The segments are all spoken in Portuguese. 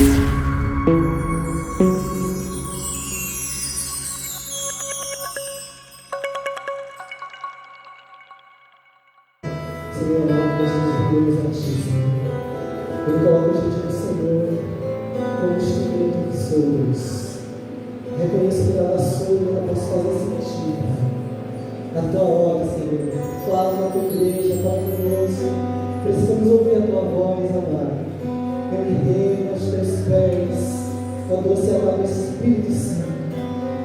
Senhor, amado, nós nos rendemos a Ti, Senhor. Eu coloco diante do Senhor como instrumento que sou, Deus. Reconheço que nada sou e nada posso fazer sem Ti, Pai. A Tua obra, Senhor. Fala na Tua igreja, fala conosco. Precisamos ouvir a Tua voz, amado. Eu me rendo aos Teus pés, ó doce e amado Espírito Santo.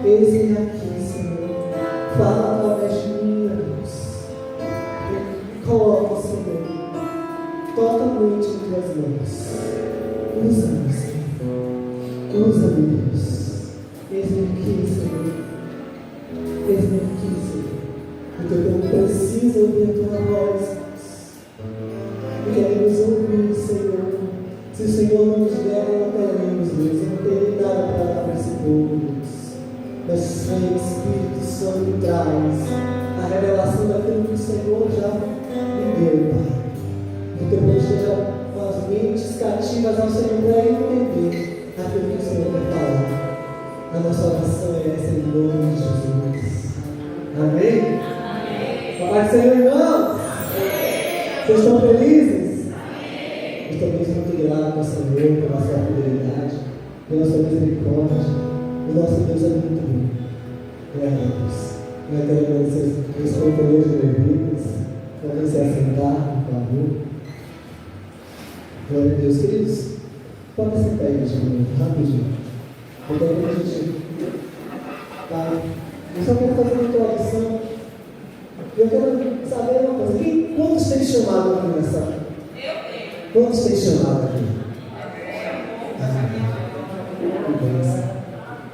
Eis-me aqui, Senhor. Fala através de mim, Deus. Coloca, Senhor, totalmente em Tuas mãos. Usa-me, Senhor. Usa-me, Deus. Eis-me aqui, Senhor. Eis-me aqui, Senhor. O Teu povo precisa ouvir a Tua voz, Deus. E queremos ouvir, Senhor. Se o Senhor não nos der, não teremos, Deus. Eu não tenho nada para dar para esse povo, Deus. Mas vem, Espírito Santo, traz a revelação daquilo que o Senhor já me deu, Pai. Que o Teu povo esteja com as mentes cativas ao Senhor para entender aquilo que o Senhor quer falar. A nossa oração é essa em nome de Jesus. Amém? Amém. Pai do Senhor, irmãos. Amém. Vocês estão felizes? Amém. Estamos muito gratos ao Senhor pela sua fidelidade, pela sua misericórdia. O nosso Deus é muito bom. Glória a Deus. Eu quero agradecer os companheiros de Levitas. Podem se assentar, por favor. Glória a Deus, queridos. Podem sentar aí, gente, rapidinho. Então, a gente vai. Eu só quero fazer uma introdução. Eu quero saber uma coisa. Quantos têm chamado aqui nessa? Eu tenho. Quantos têm chamado aqui? Que bênção.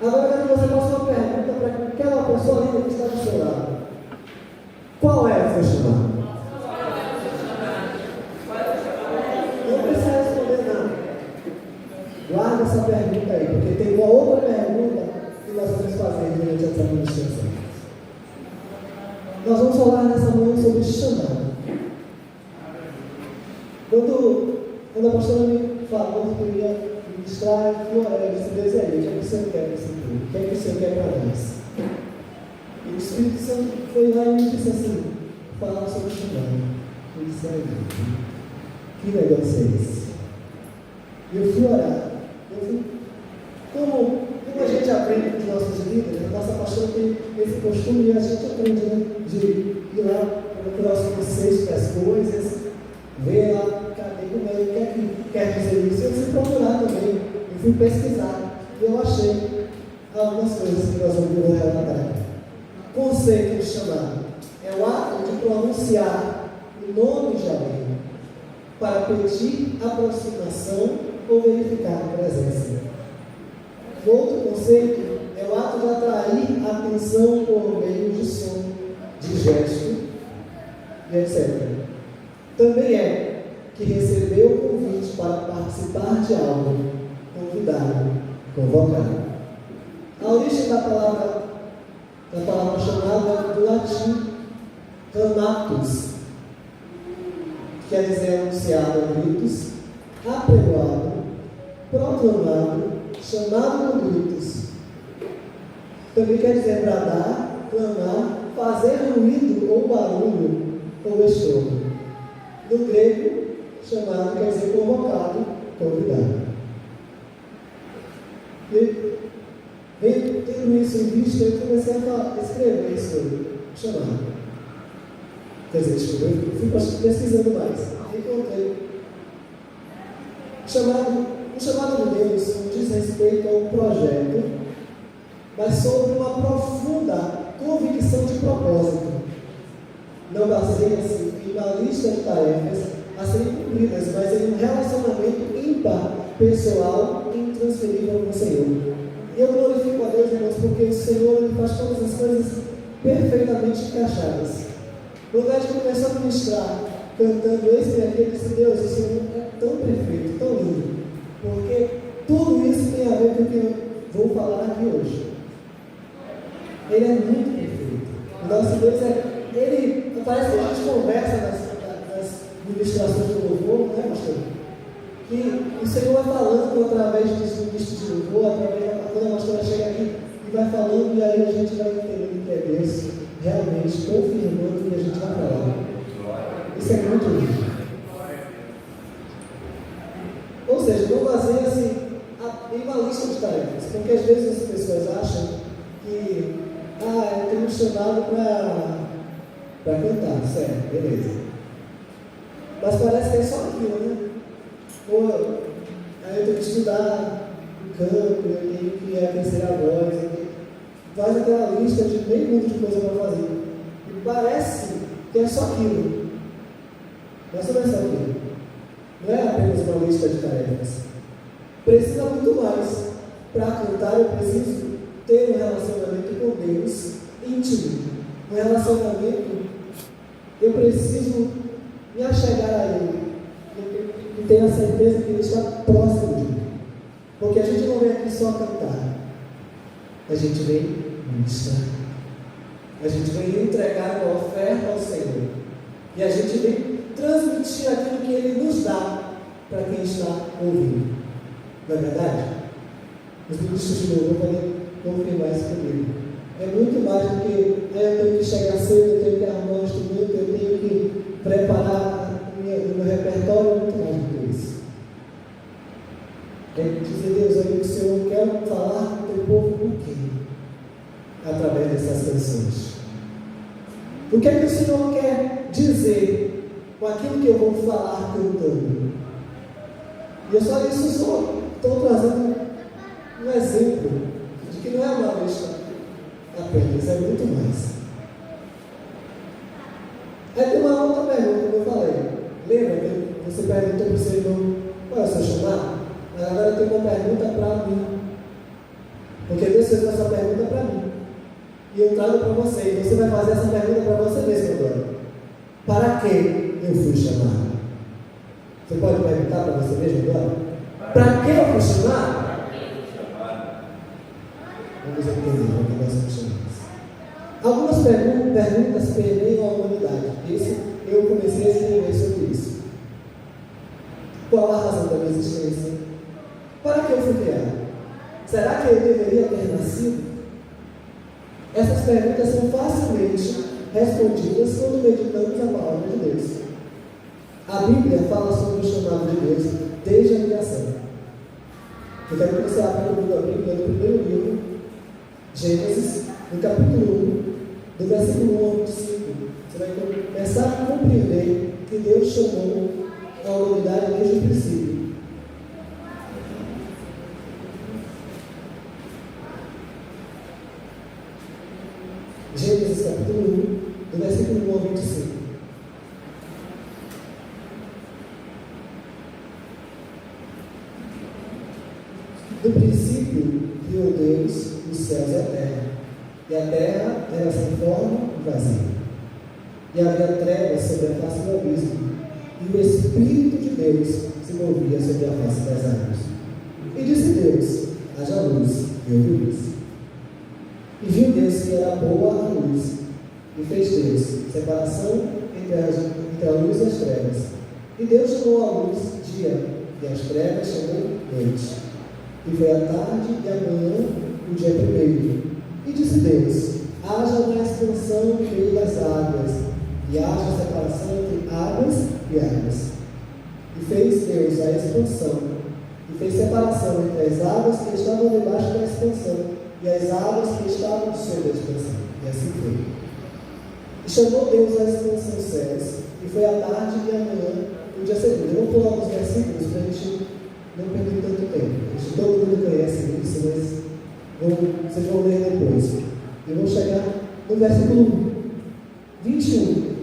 Agora eu quero que você faça uma pergunta para aquela pessoa linda que está do seu lado. Qual é o seu chamado? Não precisa responder não. Guarda essa pergunta aí, porque tem uma outra pergunta que nós vamos fazer durante essa ministração. Nós vamos falar nessa manhã sobre chamado. Quando a pastora me falou que eu ia ministrar, eu disse: Deus, é aí, o que o Senhor quer para esse povo? O que é que o Senhor quer para nós? E o Espírito Santo foi lá e me disse assim: fala sobre o chamado. Eu disse: é, que negócio é esse? E eu fui orar. Como a gente aprende com os nossos líderes, a nossa pastora tem esse costume e a gente aprende, né, de ir lá procurar os conceitos das coisas, ver lá, cadê, como é, o que é que quer dizer isso. Eu fui procurar também, eu fui pesquisar e eu achei algumas coisas que nós vamos relatar. Conceito de chamado é o ato de pronunciar o nome de alguém para pedir aproximação ou verificar a presença. Outro conceito é o ato de atrair a atenção por meio de som, de gesto e etc. Também é que recebeu o convite para participar de algo, convidado, convocado. A origem da palavra chamada é do latim clamatus, que quer dizer anunciado a gritos, apregoado, proclamado, chamado com gritos. Também quer dizer bradar, clamar, fazer ruído ou barulho ou estouro. No grego, chamado quer dizer convocado, convidado. E, tendo isso em vista, eu comecei a escrever sobre chamado. Quer dizer, eu fui pesquisando mais. Encontrei. O chamado de Deus não diz respeito a um projeto, mas sobre uma profunda convicção de propósito. Não baseia-se em uma lista de tarefas a serem cumpridas, mas em um relacionamento ímpar, pessoal e intransferível com o Senhor. E eu glorifico a Deus, irmãos, porque o Senhor ele faz todas as coisas perfeitamente encaixadas. Quando a gente começou a ministrar, cantando esse e aquele, eu disse: Deus, o Senhor é tão perfeito, tão lindo, porque tudo isso tem a ver com o que eu vou falar aqui hoje. Ele é muito perfeito. O nosso Deus parece que a gente conversa nas ministrações do louvor, não é, pastor? que o Senhor vai falando através dos ministros de louvor, através da quando a pastora chega aqui e vai falando, e aí a gente vai entendendo que é Deus realmente confirmando o que a gente vai falar. Isso é muito lindo. Ou seja, não fazer assim, uma lista de tarefas, porque às vezes as pessoas acham que eu tenho um chamado para cantar, certo, beleza. Mas parece que é só aquilo, né? Ou aí eu tenho que estudar o canto, eu tenho que aquecer a voz, faz aquela lista de meio mundo de coisa para fazer. E parece que é só aquilo. Mas não é só aquilo. Não é apenas uma lista de tarefas. Precisa muito mais. Para cantar, eu preciso ter um relacionamento com Deus íntimo. Um relacionamento, eu preciso me achegar a Ele e ter a certeza que Ele está próximo de mim. Porque a gente não vem aqui só cantar, a gente vem ministrar, a gente vem entregar uma oferta ao Senhor, e a gente vem transmitir aquilo que Ele nos dá para quem está ouvindo. Não é verdade? Os ministros de louvor podem confirmar isso comigo. É muito mais do que eu tenho que chegar cedo, eu tenho que arrumar um instrumento, eu tenho que preparar o meu repertório, é muito mais do que isso. É dizer, Deus, aí o Senhor quer falar com o teu povo por quê? Através dessas canções. O que é que o Senhor quer dizer com aquilo que eu vou falar cantando? E eu só estou trazendo um exemplo de que não é uma lista apenas, é muito mais. Aí tem uma outra pergunta que eu falei. Lembra que você perguntou para o seu irmão qual é o seu chamado? Mas agora eu tenho uma pergunta para mim. Porque Deus fez essa pergunta para mim. E eu trago para você. E você vai fazer essa pergunta para você mesmo agora. Para que eu fui chamado? Você pode perguntar para você mesmo agora? Para que eu fui chamado? Vamos entender o que nós somos chamados. Algumas perguntas permeiam a humanidade. Isso, eu comecei a escrever sobre isso. Qual a razão da minha existência? Para que eu fui criado? Será que eu deveria ter nascido? Essas perguntas são facilmente respondidas quando meditamos a palavra de Deus. A Bíblia fala sobre o chamado de Deus desde a criação. Eu quero que você abra comigo a Bíblia no primeiro livro, Gênesis, no capítulo 1, do versículo 1 ao 5. Você vai começar a compreender que Deus chamou a humanidade desde o princípio. Gênesis capítulo 1, do versículo 1 ao 25. No princípio, criou Deus os céus e a terra. E a terra era sem forma e vazia. E havia trevas sobre a face do abismo. E o Espírito de Deus se movia sobre a face das águas. E disse Deus: haja luz, e houve luz. E viu Deus que era boa a luz. E fez Deus separação entre a luz e as trevas. E Deus chamou a luz dia, e as trevas chamou noite. E foi a tarde e a manhã o dia primeiro. E disse Deus: haja uma expansão no meio das águas, e haja separação entre águas e águas. E fez Deus a expansão, e fez separação entre as águas que estavam debaixo da expansão, e as águas que estavam sobre a expansão. E assim foi. E chamou Deus a expansão céus, e foi a tarde e a manhã o dia segundo. Eu vou pular alguns versículos para a gente não perder tanto tempo. Todo mundo conhece isso, mas vocês vão ler depois. Eu vou chegar no versículo 21.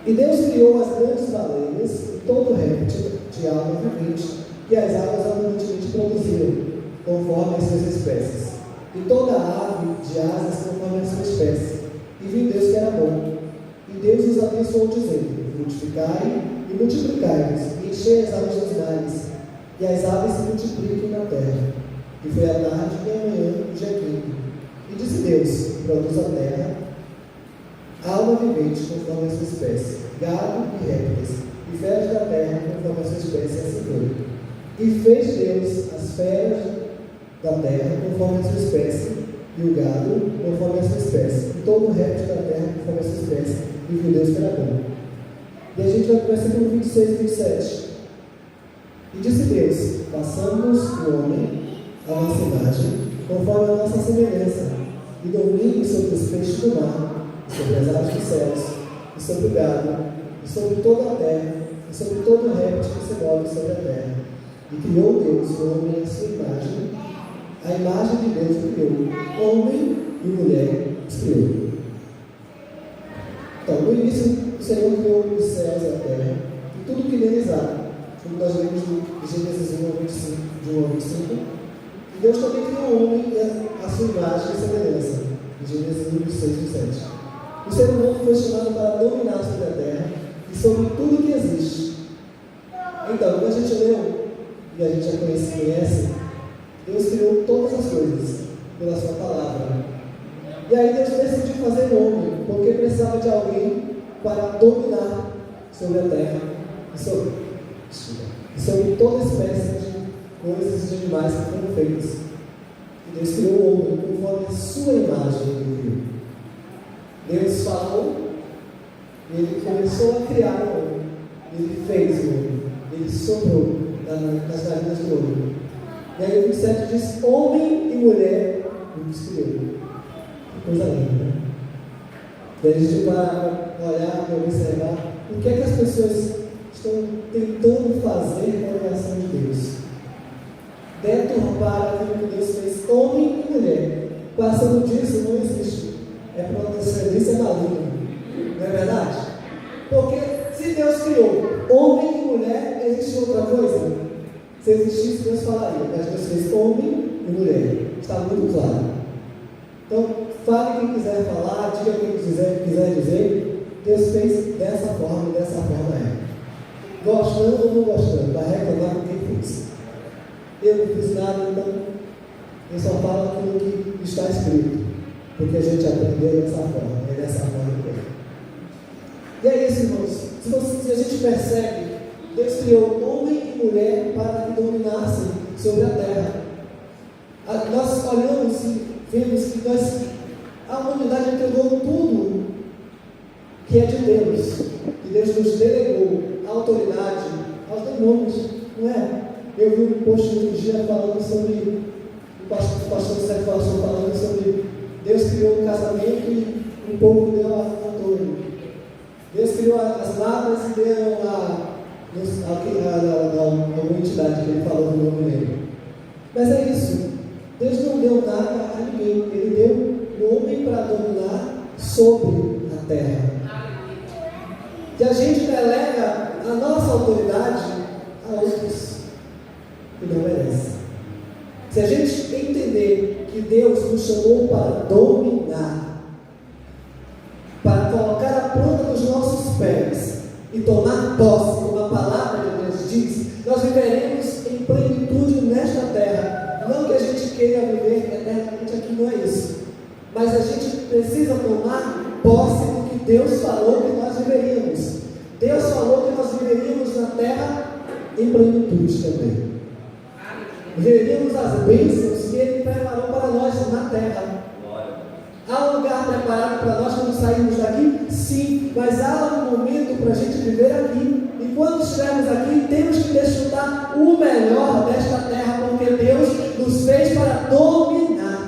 E Deus criou as grandes baleias e todo réptil de alma vivente que as águas abundantemente produziram, conforme as suas espécies, e toda ave de asas conforme a sua espécie. E viu Deus que era bom. E Deus os abençoou, dizendo: frutificai e multiplicai-vos, e enchei as águas dos mares, e as aves se multipliquem na terra. E foi a tarde e a manhã o dia quinto. E disse Deus: produz a terra alma vivente conforme a sua espécie, gado e répteis, e feras da terra conforme a sua espécie, assim foi. E fez Deus as feras da terra conforme a sua espécie, e o gado conforme a sua espécie, e todo o réptil da terra conforme a sua espécie, e viu Deus que era bom. E a gente vai para o versículo 26 e 27. E disse Deus: façamos o homem à nossa imagem, conforme a nossa semelhança, e domine sobre os peixes do mar, e sobre as aves dos céus, e sobre o gado, e sobre toda a terra, e sobre todo o réptil que se move sobre a terra. E criou Deus o homem à sua imagem, a imagem de Deus o criou, homem e mulher os criou. Então, no início, o Senhor criou os céus e a terra, e tudo que neles há, como nós lemos de Gênesis 1 ao 25, de 1 ao 25, e Deus também criou o homem à sua imagem e semelhança, de Gênesis 1, 6 e 7. O ser humano foi chamado para dominar sobre a terra e sobre tudo que existe. Então, quando a gente leu, e a gente já conhece, Deus criou todas as coisas pela sua palavra. E aí Deus decidiu fazer o homem, porque precisava de alguém para dominar sobre a terra e sobre toda espécie de coisas e de animais que foram feitos. E Deus criou o homem conforme a sua imagem ele criou. Deus falou, e ele começou a criar o homem. Ele fez o homem. Ele soprou nas narinas do homem. E aí o 27 diz: homem e mulher os criou. Que coisa linda, né? E a gente vai olhar e observar o que é que as pessoas estão tentando fazer com a criação de Deus. Deturpar aquilo que Deus fez, homem e mulher. Passando disso não existe. É procedência maligna. Não é verdade? Porque se Deus criou homem e mulher, existe outra coisa? Se existisse, Deus falaria. Mas Deus fez homem e mulher. Está muito claro. Então, fale quem quiser falar, diga quem quiser dizer. Deus fez dessa forma e dessa forma é. Gostando ou não gostando, vai reclamar com quem fez. Eu não fiz nada, então eu só falo aquilo que está escrito, porque a gente aprendeu dessa forma, é dessa forma que é. E é isso, irmãos. Se a gente percebe, Deus criou homem e mulher para que dominassem sobre a terra. Nós olhamos e vemos que a humanidade entregou tudo que é de Deus, que Deus nos delegou a autoridade aos demônios, não é? Eu vi um post outro dia falando sobre, o pastor Sérgio falando sobre Deus criou um casamento e o povo deu a torre. Deus criou as ladras e deu alguma entidade que ele falou no nome dele. Mas é isso. Deus não deu nada a ninguém. Ele deu o homem para dominar sobre a terra. E a gente delega a nossa autoridade a outros que não merecem. Se a gente entender que Deus nos chamou para dominar, para colocar a planta dos nossos pés e tomar posse, como a palavra de Deus diz, nós viveremos em plenitude nesta terra. Não que a gente queira viver eternamente aqui, não é isso. Mas a gente precisa tomar posse do que Deus falou que nós viveríamos. Deus falou que nós viveríamos na terra em plenitude também. Viveríamos as bênçãos que Ele preparou para nós na terra. Há um lugar preparado para nós quando sairmos daqui? Sim, mas há um momento para a gente viver aqui. E quando estivermos aqui, temos que desfrutar o melhor desta terra, porque Deus nos fez para dominar.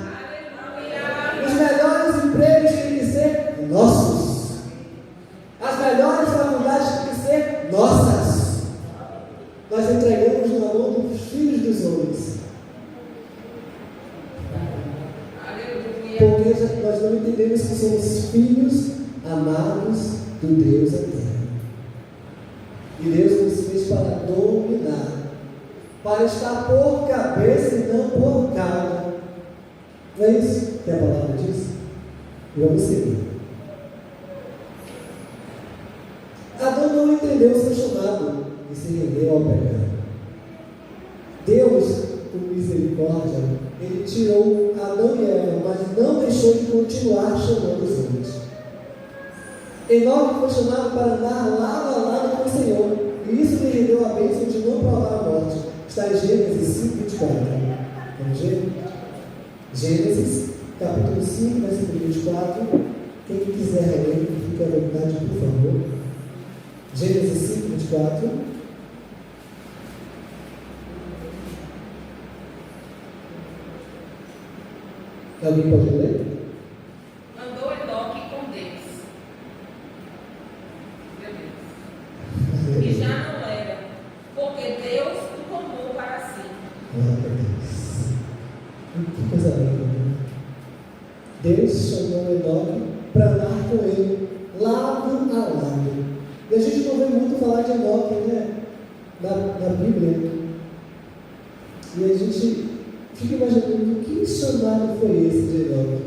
Os melhores empregos têm que ser nossos. As melhores faculdades têm que ser nossas. Nós entregamos na mão dos filhos dos homens. Porque nós não entendemos que somos filhos amados do Deus eterno. E Deus nos fez para dominar, para estar por cabeça e não por cauda. Não é isso que a palavra diz? Vamos seguir. Adão não entendeu o seu chamado e se rendeu ao pecado. Deus, com misericórdia, Ele tirou Adão e Eva, mas não deixou de continuar chamando os homens. Enoque foi chamado para andar lado a lado com o Senhor. E isso me rendeu a bênção de não provar a morte. Está em Gênesis 5, 24. Vamos ver? Gênesis, capítulo 5, versículo 24. Quem quiser ler, fique à vontade, por favor. Gênesis 5, 24. Alguém pode ler? Andou Enoque com Deus. E já não era, porque Deus o tomou para si. Que coisa linda, né? Deus chamou Enoque para andar com ele, lado a lado. E a gente não vê muito falar de Enoque, né? Na Bíblia. E a gente fica imaginando que chamado foi esse de Enoque.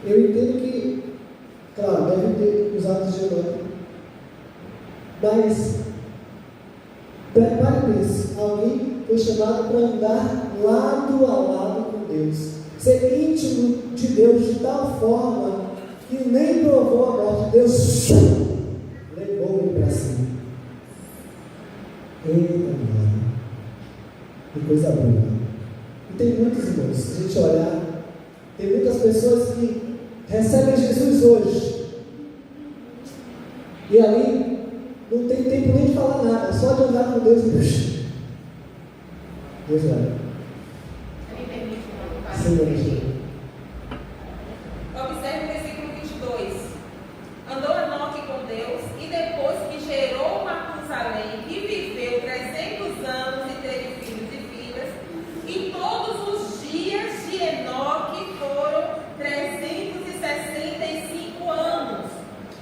Eu entendo que, claro, deve ter os atos de Enoque. Mas, prepare isso. Alguém foi chamado para andar lado a lado com Deus. Ser íntimo de Deus de tal forma que nem provou a morte. Deus levou ele para cima. Eita, mano. Que coisa boa. E tem muitos irmãos, se a gente olhar, tem muitas pessoas que recebem Jesus hoje. E ali não tem tempo nem de falar nada, só de andar com Deus e Deus vai. Me permite uma Sim, Observe o versículo 22. Andou Enoque com Deus, e depois que gerou Matusalém, e viveu 300 anos e teve filhos e filhas, e todos os dias de Enoque foram 365 anos.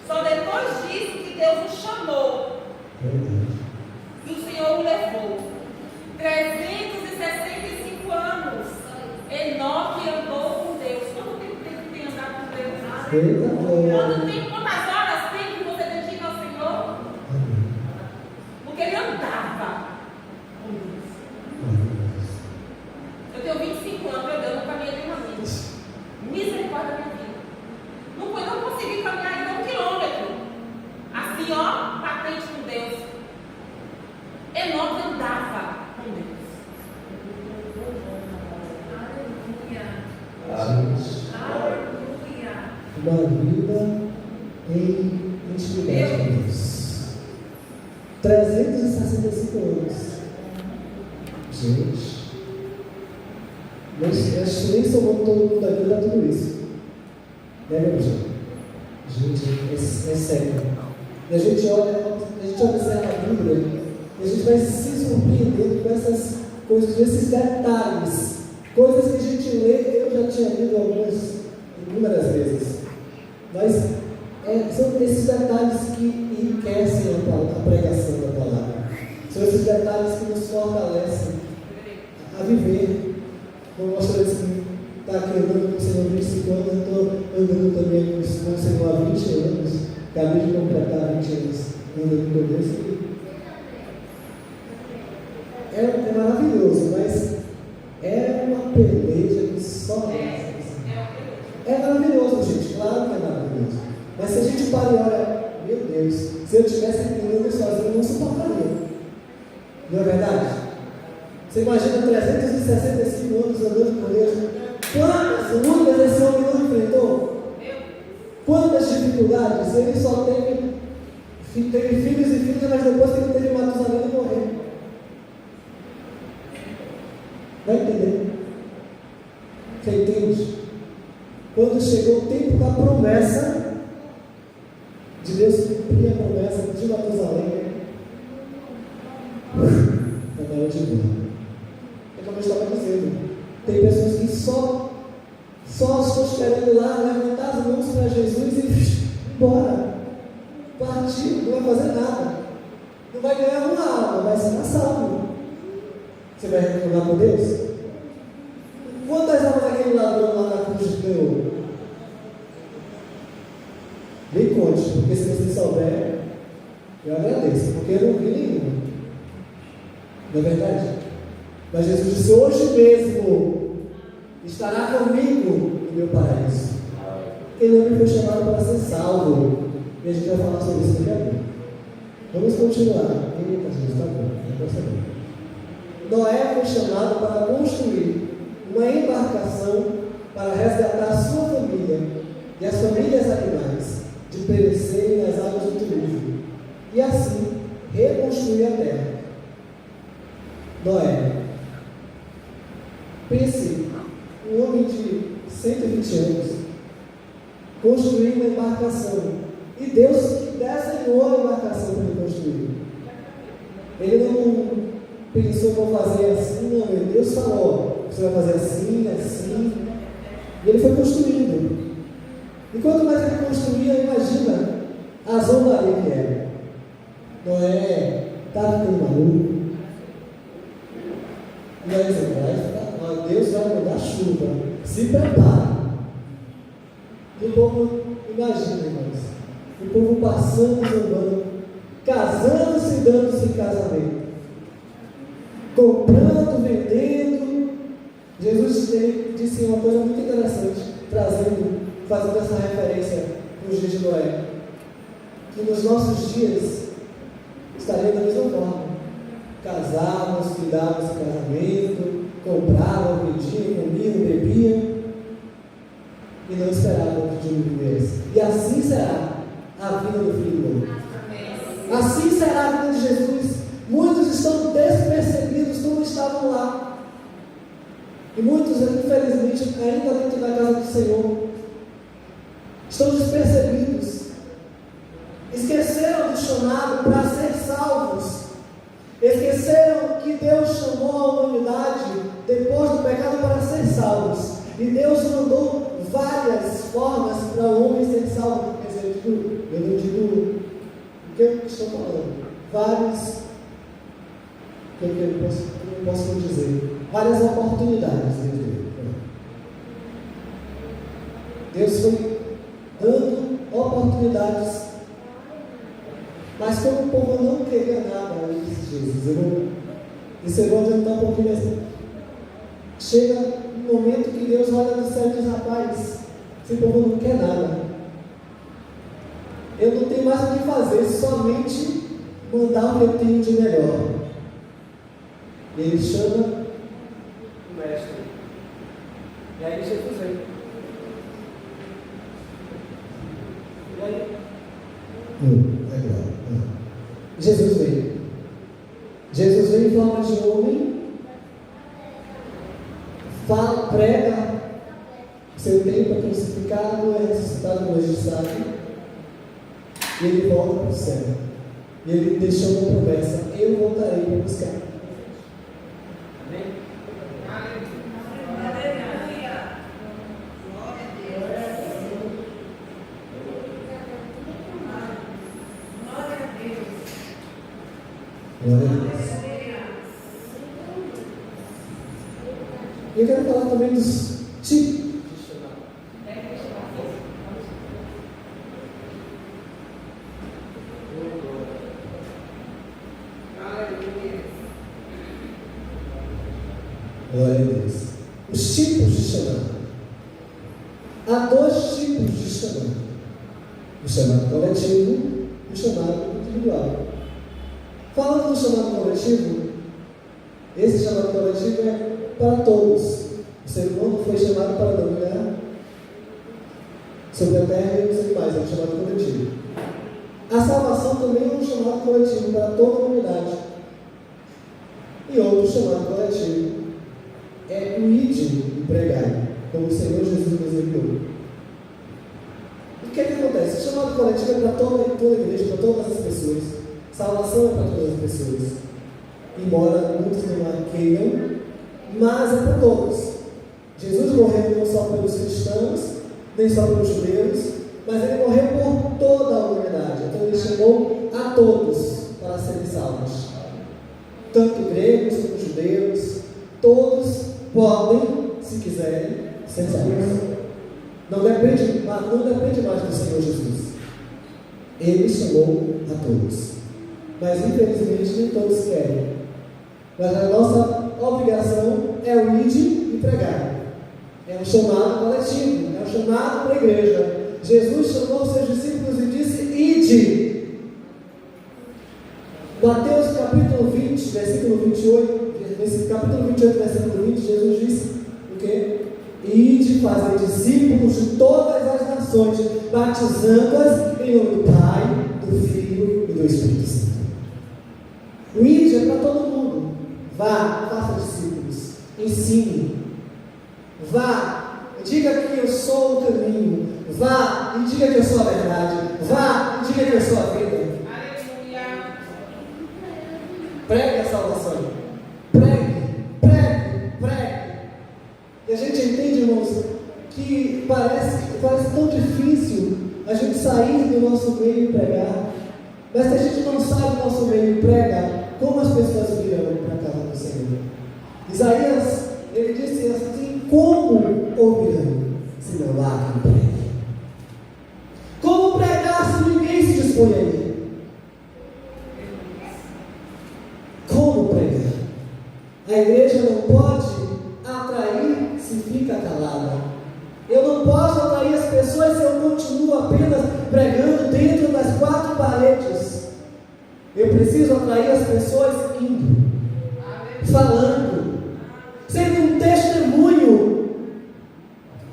Só depois disso que Deus o chamou. E o Senhor o levou. 365 anos. Enoque andou com Deus. Quanto tempo tem andado com Deus? Quantas horas tem que você dedica ao Senhor? Porque ele andava com Deus. Eu tenho 25 anos, meu Deus, não caminhei nem uma vida. Misericórdia da minha vida. Não consegui caminhar ainda 1 quilômetro. Assim, ó, patente com Deus. Enoque andava com Deus. uma vida em intimidade com Deus. 365 anos. Gente, acho que nem somando todo mundo aqui dá tudo isso. Né, meu irmão? Gente, é sério. E a gente olha, a gente observa a Bíblia e a gente vai se surpreendendo com essas coisas, esses detalhes, coisas que a gente lê. Eu já tinha lido inúmeras vezes, mas são esses detalhes que enriquecem a pregação da palavra, são esses detalhes que nos fortalecem a viver. Como nós estamos está aqui andando com o Senhor há 25 anos, eu estou andando também com o Senhor há 20 anos, acabei de completar 20 anos andando com Deus. É maravilhoso, mas é uma peleja que só é maravilhoso, gente, claro que é maravilhoso. Mas se a gente para e olha, meu Deus, se eu tivesse entendendo sozinho, eu não suportaria. Não é verdade? Você imagina 365 anos andando com Deus? Quantas lutas esse homem não enfrentou? Quantas dificuldades? Ele só teve filhos e filhas, mas depois que ele teve Matusalém, ele morreu. Vai entender? Você entende? Quando chegou o tempo da promessa, de Deus cumprir a promessa de Matusalém, é hora de ver. É como eu estava dizendo, tem pessoas que só estão esperando lá levantar as mãos para Jesus e ir embora, partir, não vai fazer nada, não vai ganhar uma alma, vai ser salvo. Você vai reclamar com Deus? Quantas almas aquele ladrão lá na cruz ganhou? Me conte, porque se você souber, eu agradeço, porque eu não vi nenhuma. Não é verdade? Mas Jesus disse: hoje mesmo estará comigo no meu paraíso. Ele não foi chamado para ser salvo. E a gente vai falar sobre isso daqui a pouco. Vamos continuar. Eita, Jesus, tá bom. Noé foi chamado para construir uma embarcação para resgatar sua família e as famílias animais de perecerem nas águas do dilúvio e assim reconstruir a terra. Noé, pense, um homem de 120 anos construindo uma embarcação e Deus que desenhou a embarcação para ele construir. Ele não pensou, vou fazer assim, não. Deus falou, você vai fazer assim, assim. E ele foi construindo. E quanto mais ele construía, imagina a zombaria que era. Noé está ficando maluco. E aí Deus vai mandar chuva. Se prepare. E o povo, imagina, irmãos, o povo passando, zombando, casando-se e dando-se em casamento. Comprando, vendendo. Jesus disse uma coisa muito interessante, fazendo essa referência nos dias de Noé, que nos nossos dias estaria da mesma forma. Casávamos, cuidávamos em casamento, compravam, vendiam, comiam, bebiam e não esperavam que o dilúvio viesse. E assim será a vida do Filho do Homem. Assim será a vida de Jesus. Muitos estão despercebidos como estavam lá. E muitos, infelizmente, ainda dentro da casa do Senhor, estão despercebidos. Esqueceram do chamado para ser salvos. Esqueceram que Deus chamou a humanidade, depois do pecado, para ser salvos. E Deus mandou várias formas para o homem ser salvo. Quer dizer, eu não digo o que eu estou falando. Vários... que eu posso dizer, várias oportunidades. Deus foi dando oportunidades, mas como o povo não queria nada, isso eu vou adiantar um pouquinho assim. Chega um momento que Deus olha do céu e diz: rapaz, esse povo não quer nada, eu não tenho mais o que fazer, somente mandar o que eu tenho de melhor. E ele chama o mestre. E aí Jesus vem. E aí? Jesus veio. Jesus veio em forma de homem, prega seu tempo é crucificado, é ressuscitado no de sábado, e ele volta para o céu. E ele deixou uma promessa: eu voltarei para buscar. Glória a Deus. Eu quero falar também dos tipos de chamado. Glória a Deus. Os tipos de chamado. Há dois tipos de chamado: o chamado coletivo e o chamado individual. Falando do chamado coletivo, esse chamado coletivo é para todos. O ser humano foi chamado para dominar sobre a terra e os animais, é um chamado coletivo. A salvação também é um chamado coletivo para toda a humanidade. E outro chamado coletivo é o ide e pregai, como o Senhor Jesus nos enviou. E o que acontece? O chamado coletivo é para toda a igreja, para todas as pessoas. Salvação é para todas as pessoas, embora muitos não a queiram, mas é para todos. Jesus morreu não só pelos cristãos, nem só pelos judeus, mas ele morreu por toda a humanidade. Então ele chamou a todos para serem salvos, tanto gregos como judeus. Todos podem, se quiserem, ser salvos. Não depende mais do Senhor Jesus. Ele chamou a todos. Mas infelizmente nem todos querem. Mas a nossa obrigação é o ide e pregar. É um chamado coletivo, é um chamado para a igreja. Jesus chamou os seus discípulos e disse: ide. capítulo 20, versículo 28, capítulo 28, versículo 20, Jesus disse o quê? Ide fazer discípulos de todas as nações, batizando-as em nome do Pai, do Filho e do Espírito Santo. O ide é para todo mundo. Vá, faça discípulos, ensine. Vá, diga que eu sou o caminho. Vá e diga que eu sou a verdade. Vá e diga que eu sou a vida. Aleluia. Pregue a salvação. Pregue, pregue, pregue. E a gente entende, irmãos, que parece tão difícil a gente sair do nosso meio e pregar. Mas se a gente não sai do nosso meio e prega, como as pessoas virão para a casa do Senhor? Isaías, ele disse assim: como ouvirão se não há quem pregue? Como pregar se ninguém se dispõe a ir? Como pregar? A igreja não pode atrair se fica calada. Eu não posso atrair as pessoas se eu continuo apenas pregando dentro das quatro paredes. Eu preciso atrair as pessoas indo, falando, sendo um testemunho.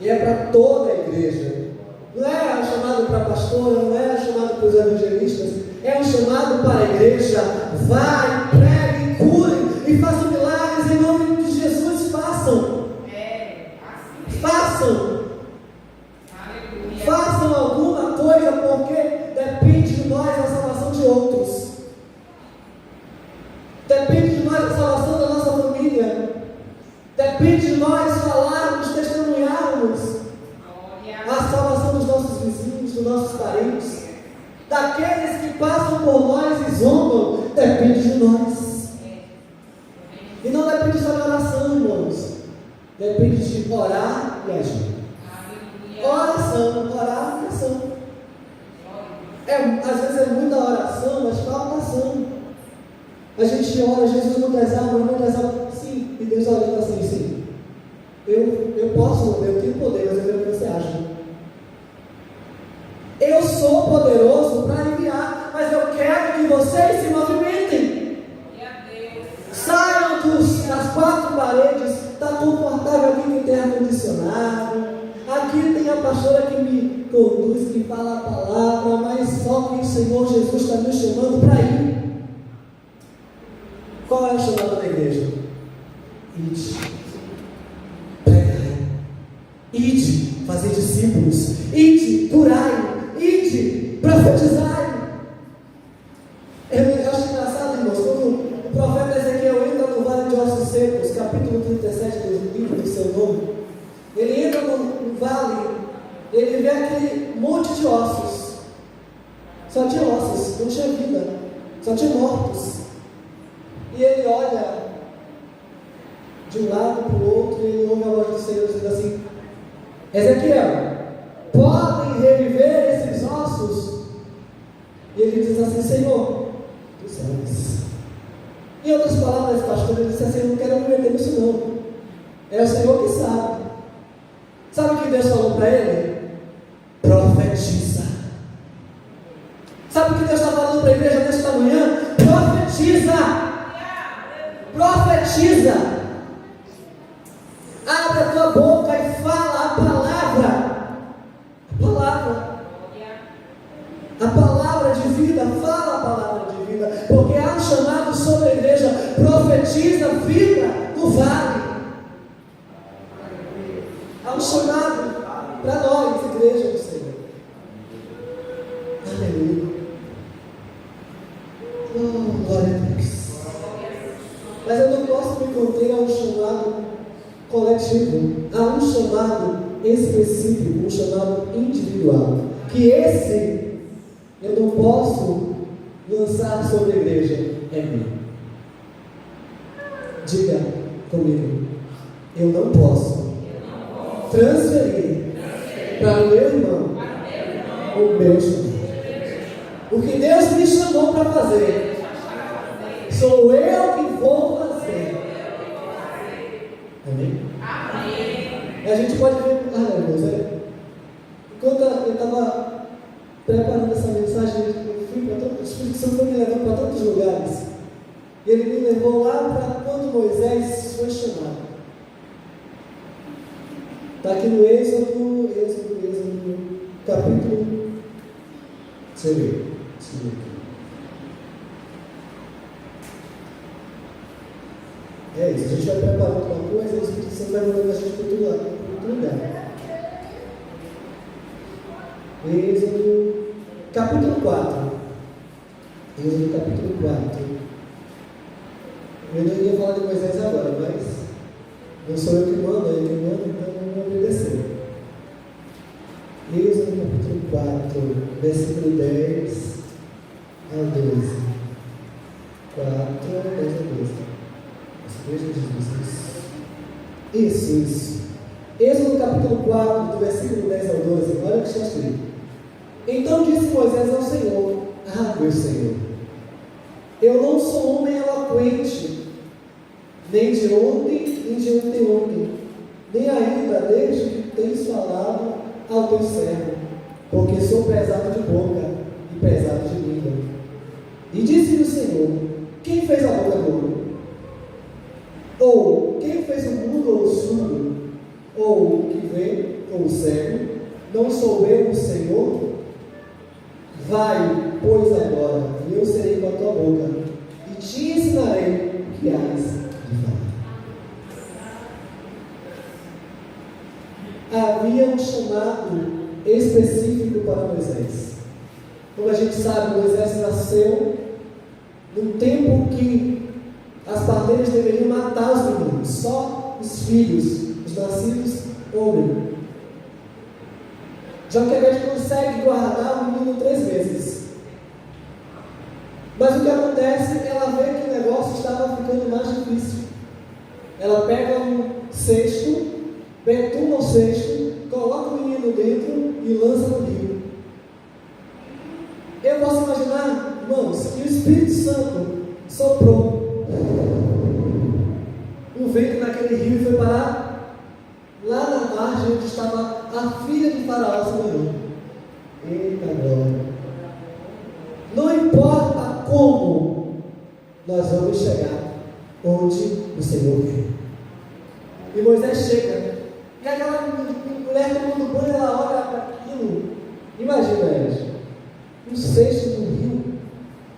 E é para toda a igreja. Não é chamado para a pastora, não é chamado para os evangelistas, é um chamado para a igreja. Vai, pregue, cure e façam milagres em nome de Jesus. Façam. Façam. Façam alguma coisa, porque depende de nós a salvação de outros. Depende de nós a salvação da nossa família. Depende de nós falarmos, testemunharmos a salvação dos nossos vizinhos, dos nossos parentes, daqueles que passam por nós e zombam. Depende de nós. E não depende só de oração, irmãos. Depende de orar e agir. Oração, orar e ação. Às vezes é muita oração, mas falta ação. A gente ora, Jesus não desalma, sim, e Deus olha assim, sim. Eu posso, eu tenho poder, mas eu quero que você aja. Eu sou poderoso para enviar, mas eu quero que vocês se movimentem. Saiam das quatro paredes. Está confortável aqui que tem ar-condicionado. Aqui tem a pastora que me conduz, que fala a palavra, mas só que o Senhor Jesus está me chamando para ir. Qual é o chamado da igreja? Ide, pregai, ide, fazer discípulos, ide, curai, ide, profetizai. Eu acho engraçado, irmãos, quando o profeta Ezequiel entra no Vale de Ossos Secos, capítulo 37 do livro do seu nome, ele entra no vale, ele vê aquele monte de ossos. Só tinha ossos, não tinha vida, só tinha mortos. E ele olha de um lado para o outro e ele ouve a voz do Senhor dizendo assim: Ezequiel, podem reviver esses ossos? E ele diz assim: Senhor, tu sabes. Em outras palavras, pastor, ele disse assim: eu não quero me meter nisso não. É o Senhor que sabe. Sabe o que Deus falou para ele? Profetiza. Sabe o que Deus está falando para a igreja nesta manhã? Profetiza. Profetiza. Abre a tua boca e fala a palavra. A palavra. A palavra de vida. Fala a palavra de vida. Porque há um chamado sobre a igreja. Profetiza vida no vale. Há um chamado para nós, igreja do Senhor. Aleluia. Oh, glória a Deus. Mas eu não posso me conter a um chamado coletivo. Há um chamado específico, um chamado individual. Que esse eu não posso lançar sobre a igreja. É meu. Diga comigo. Eu não posso transferir para o meu irmão o meu chamado. O que Deus me chamou para fazer, sou eu que vou fazer. Amém? A gente pode ver, irmãos, enquanto eu estava preparando essa mensagem, eu fui para tantos, o Espírito Santo foi me levando para tantos lugares. Ele me levou lá para quando Moisés foi chamado. Está aqui no Êxodo, capítulo. Deixa eu ver aqui. É isso, a gente vai preparando uma coisa e o Espírito Santo vai mandando a gente para outro lugar. Êxodo, capítulo 4. Êxodo, capítulo 4. Eu não ia falar de Moisés agora, mas não sou eu que mando, é ele que manda, então eu vou obedecer. Êxodo, capítulo 4, versículo 10 a 12. 4, 10 a 12. Isso. Êxodo capítulo 4, do versículo 10 ao 12, olha o que está escrito. Então disse Moisés ao Senhor: meu Senhor, eu não sou homem eloquente, nem de ontem, nem de anteontem, nem ainda desde que tens falado ao teu servo, porque sou pesado de boca e pesado de língua. E disse-lhe o Senhor: quem fez a boca do homem? Ou quem fez o mudo ou o surdo, ou o que vê, ou o cego? Não sou eu o Senhor? Vai, pois agora, e eu serei com a tua boca, e te ensinarei o que hás de falar. Havia um chamado específico para Moisés. Como a gente sabe, Moisés nasceu num tempo que as parteiras deveriam matar os meninos, só os filhos, os nascidos homens. Joquebede consegue guardar o menino 3 meses. Mas o que acontece, ela vê que o negócio estava ficando mais difícil. Ela pega um cesto, betuna o cesto, coloca o menino dentro e lança no rio. Eu posso imaginar, irmãos, que o Espírito Santo soprou um vento naquele rio e foi parar lá na margem onde estava a filha de Faraó se banhando. Eita glória! Não importa como nós vamos chegar onde o Senhor quer. E Moisés chega, e aquela mulher tomando banho, ela olha para aquilo. Imagina, gente, um cesto no rio.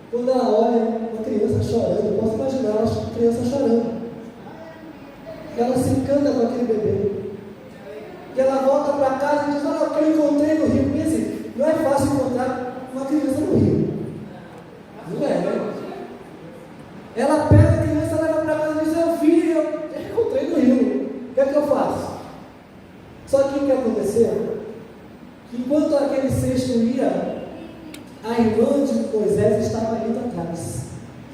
Quando ela olha uma criança chorando, eu posso imaginar uma criança chorando. Ela se encanta com aquele bebê. E ela volta para casa e diz: olha o que eu encontrei no rio. E assim, não é fácil encontrar uma criança no rio. Não é, né? Ela pega a criança, leva para casa e diz: meu filho, eu encontrei no rio. O que é que eu faço? Só que o que aconteceu? Que enquanto aquele cesto ia, a irmã de Moisés estava indo atrás,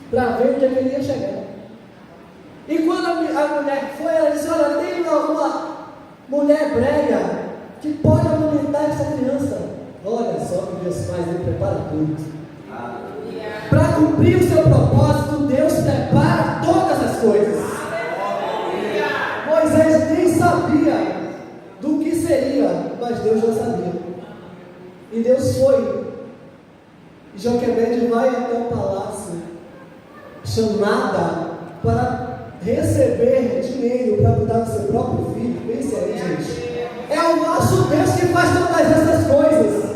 para ver onde é que ele ia chegar. E quando a mulher foi, ela disse: olha, tem uma mulher hebreia que pode alimentar essa criança. Olha só que Deus faz, Ele prepara tudo. Para cumprir o seu propósito, Deus prepara todas as coisas. Moisés nem sabia do que seria, mas Deus já sabia. E Deus foi. E Joquebede vai até o palácio, chamada para receber dinheiro para cuidar do seu próprio filho. Pense aí, gente. É o nosso Deus que faz todas essas coisas.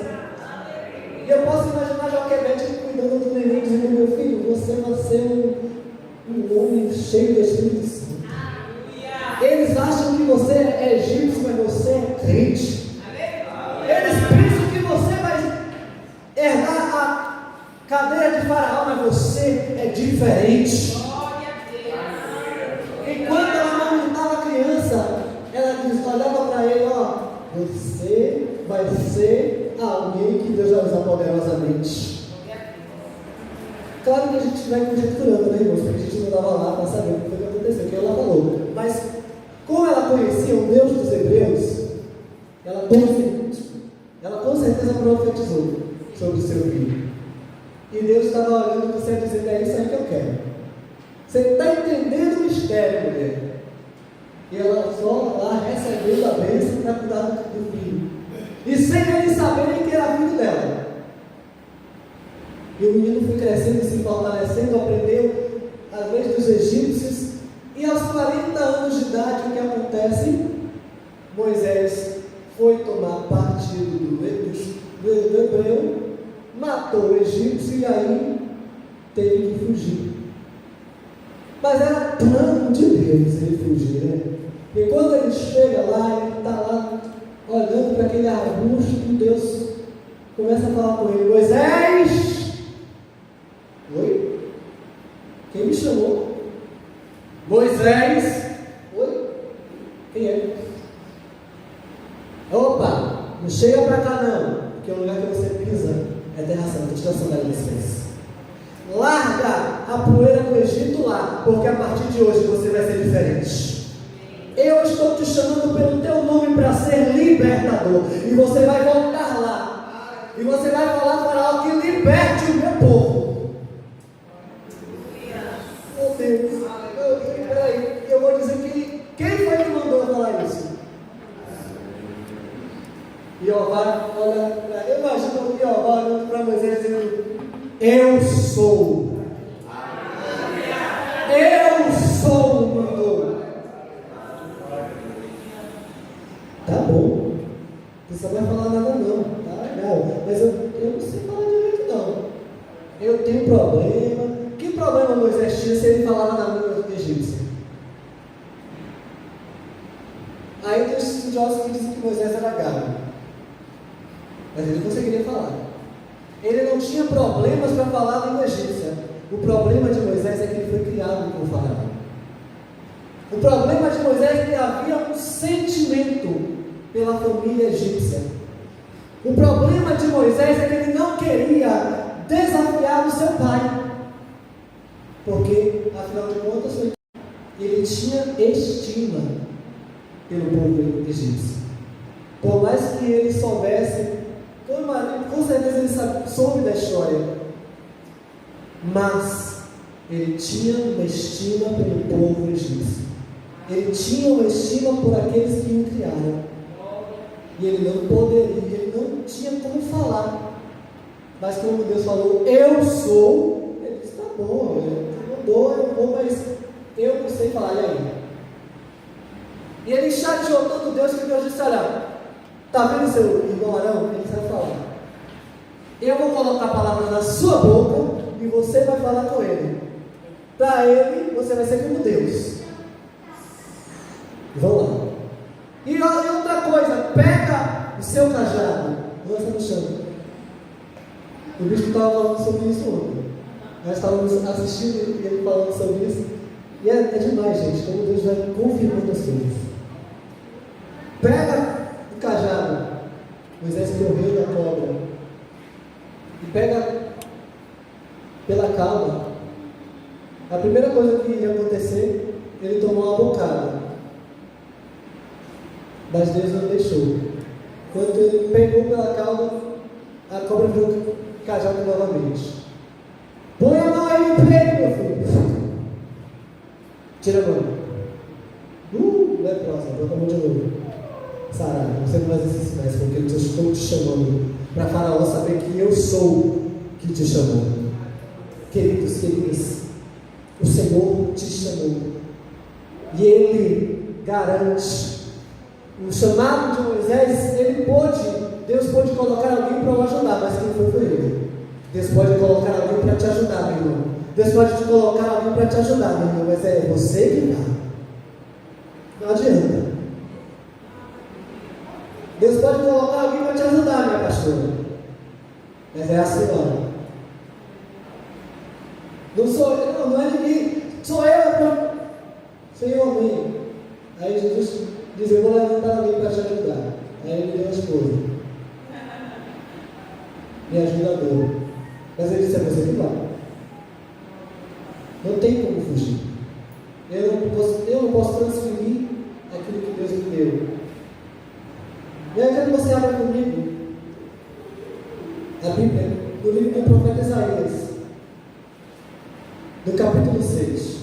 E eu posso imaginar Joquebede cuidando do neném, dizendo: meu filho, você vai ser um homem cheio do Espírito Santo. Eles acham que você é egípcio, mas você é crente. Eles pensam que você vai herdar a cadeira de Faraó, mas você é diferente. Enquanto ela amamentava a criança, ela olhava para ele: ó, você vai ser alguém que Deus vai usar poderosamente. Claro que a gente vai conjecturando, né, irmãos? Porque a gente não estava lá para saber o que foi que aconteceu, o que ela falou. Mas, como ela conhecia o Deus dos Hebreus, ela com certeza profetizou sobre o seu filho. E Deus estava olhando para você dizendo: é isso aí que eu quero. Você está entendendo o mistério, mulher? E ela só lá recebendo a bênção para cuidar do filho. E sem eles saberem que era filho dela. E o menino foi crescendo, se fortalecendo, aprendeu a ler egípcios, e aos 40 anos de idade, o que acontece? Moisés foi tomar partido do hebreu, matou o egípcio e aí teve que fugir. Mas era plano de Deus ele fugir, né? E quando ele chega lá, ele está lá olhando para aquele arbusto, e Deus começa a falar com ele: Moisés! Oi? Quem me chamou? Moisés! Oi? Quem é? Opa! Não chega para cá não, porque o lugar que você pisa é terra santa. Tira a sandália dos pés. Larga a poeira do Egito lá, porque a partir de hoje você vai ser diferente. Eu estou te chamando pelo teu nome para ser libertador, e você vai voltar lá, e você vai falar para Faraó que liberte o meu povo. Meu Deus, peraí, eu vou dizer que quem foi que mandou falar isso? Jeová, olha, eu imagino Jeová olhando para Moisés dizendo: eu sou. Eu sou o mandou. Tá bom. Você não vai falar nada não. Tá legal. Mas eu não sei falar direito não. Eu tenho problema. Que problema Moisés tinha se ele falava na língua egípcia? Aí tem os estudiosos que dizem que Moisés era gago. Mas ele não conseguiria falar. Ele não tinha problemas para falar a língua egípcia. O problema de Moisés é que ele foi criado com o Faraó. O problema de Moisés é que havia um sentimento pela família egípcia. O problema de Moisés é que ele não queria desafiar o seu pai. Porque, afinal de contas, ele tinha estima pelo povo egípcio. Por mais que ele soubesse, com certeza ele soube da história, mas ele tinha uma estima pelo povo egípcio. Ele tinha uma estima por aqueles que o criaram. E ele não poderia, ele não tinha como falar. Mas como Deus falou, eu sou, ele disse: tá bom, eu não vou, mas eu não sei falar, e aí? E ele chateou tanto Deus que Deus disse: olha, está vendo seu irmão Arão? Ele sabe falar. Eu vou colocar palavras na sua boca e você vai falar com ele. Para ele, você vai ser como Deus. Vamos lá. E outra coisa, pega o seu cajado, lança no chão. O bispo estava falando sobre isso ontem. Nós estávamos assistindo e ele falando sobre isso. E é demais, gente, como Deus vai confirmando as coisas. Pega o cajado, Moisés correu da cobra, e pega pela cauda. A primeira coisa que ia acontecer, ele tomou uma bocada, mas Deus não deixou. Quando ele pegou pela cauda, a cobra virou o cajado novamente. Põe a mão aí no peito, meu filho. Tira a mão. Leprosa, bota a mão de novo. Sara, você não vai exercer mais, porque eu estou te chamando para Faraó saber que eu sou que te chamou. Queridos, queridas, o Senhor te chamou e Ele garante. O chamado de Moisés, Deus pôde colocar alguém para o ajudar, mas quem foi ele. Deus pode colocar alguém para te ajudar, meu irmão. Deus pode te colocar alguém para te ajudar, meu irmão, mas é você que dá. Não adianta. Deus pode colocar alguém para te ajudar, minha pastora, mas é a senhora. Não sou eu, não é ninguém, sou eu. Senhor, amém. Aí Jesus diz: eu vou levantar alguém para te ajudar. Aí ele deu a esposa, minha ajudadora. Mas ele disse: é você que vai. Não tem como fugir. Eu não posso transferir aquilo que Deus me deu. E aí, quando você abre comigo a Bíblia, no livro do profeta Isaías, no capítulo 6.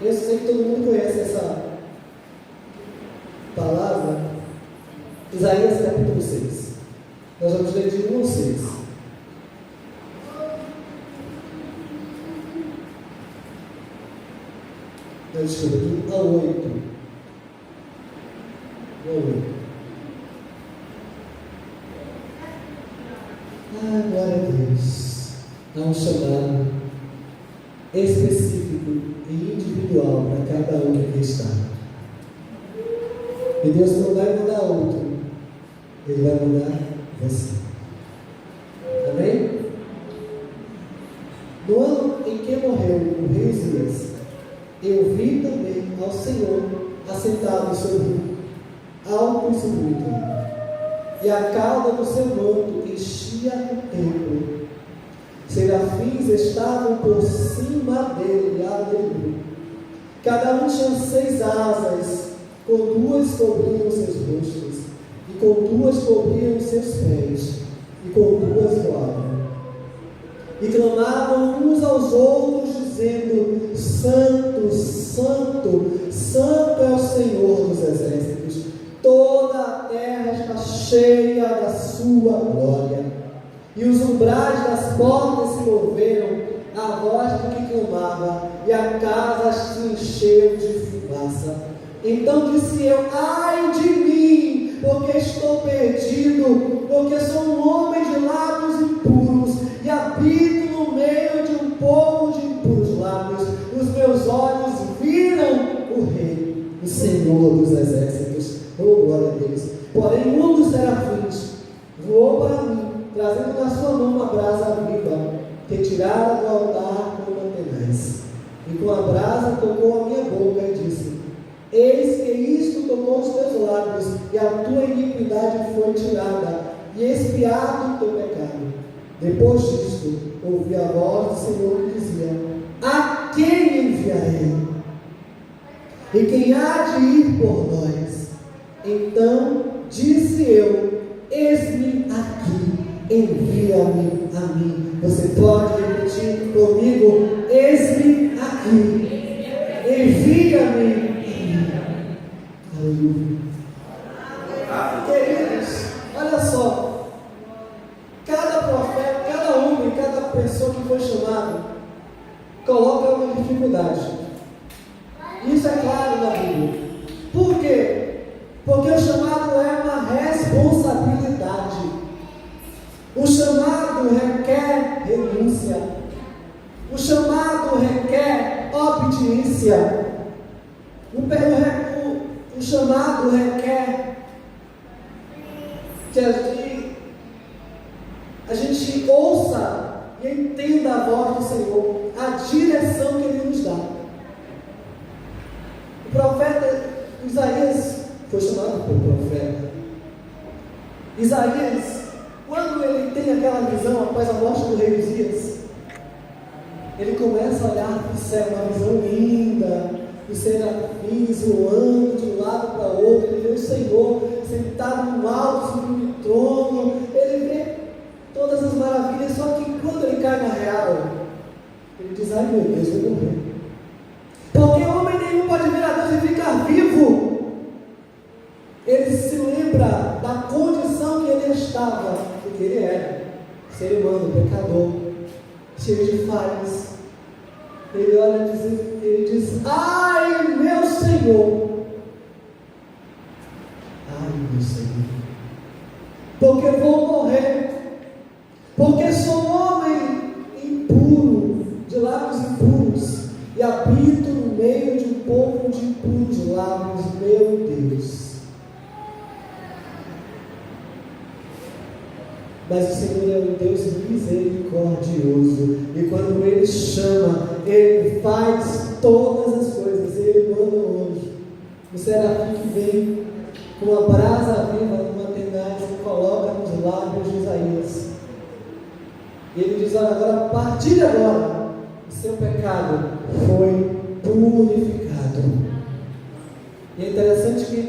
Eu sei que todo mundo conhece essa palavra. Isaías capítulo 6. Nós vamos ler de 1 ao 6. Desculpa, do 1 ao 8. Do 1 ao 8. Glória a Deus. Há um chamado específico e individual para cada um que aqui está. E Deus não vai mudar outro, Ele vai mudar você. Amém? No ano em que morreu o rei Uzias, eu vi também ao Senhor assentado sobre alto e sublime, e a cauda do seu manto enchia o templo. Serafins estavam por cima dele, aleluia. Cada um tinha 6 asas, com 2 cobriam seus rostos, e com 2 cobriam seus pés, e com 2 voavam. E clamavam uns aos outros, dizendo: Santo, Santo, Santo é o Senhor dos exércitos. Toda a terra está cheia da sua glória. E os umbrais das portas se moveram à voz do que clamava, e a casa se encheu de fumaça. Então disse eu: ai de mim, porque estou perdido, porque sou um homem de lábios impuros, e habito no meio de um povo de impuros lábios. Os meus olhos viram o Rei, o Senhor dos exércitos. Oh, glória a Deus. Porém, um dos serafins voou para mim, trazendo na sua mão uma brasa viva, retirada do altar com uma tenaz. E com a brasa tocou a minha boca e disse: eis que isto tocou os teus lábios, e a tua iniquidade foi tirada, e expiado o teu pecado. Depois disto, ouvi a voz do Senhor que dizia: a quem enviarei? E quem há de ir por nós? Então disse eu: eis-me aqui, envia-me a mim. Você pode repetir comigo: eis-me aqui, envia-me. Aleluia. Queridos, olha só, cada profeta, cada homem, cada pessoa que foi chamado coloca uma dificuldade. Isso é claro na Bíblia. Por quê? Porque o chamado é uma responsabilidade. O chamado requer renúncia. O chamado requer obediência. O chamado requer que a gente ouça e entenda a voz do Senhor, a direção que Ele nos dá. O profeta Isaías foi chamado por profeta. Isaías, quando ele tem aquela visão após a morte do rei Uzias, ele começa a olhar para o céu, uma visão linda, os serafins voando de um lado para o outro. Ele vê o Senhor sentado no alto sobre o trono, ele vê todas as maravilhas. Só que quando ele cai na real, ele diz: ai meu Deus, eu vou morrer. Porque homem nenhum pode ver a Deus e ficar vivo. Ele se lembra da condição que ele estava, porque ele era ser humano, pecador, cheio de falhas. Ele olha e ele diz: ai meu Senhor, ai meu Senhor, porque vou morrer, porque sou um homem impuro, de lábios impuros, e habito no meio de um povo de impuros lábios. Meu Deus. Mas o Senhor é um Deus misericordioso, e quando Ele chama, Ele faz todas as coisas. Ele manda um anjo, o serafim que vem com uma brasa viva, numa tenaz, e coloca nos lábios de Isaías. E ele diz: olha, agora, a partir de agora, o seu pecado foi purificado. E é interessante que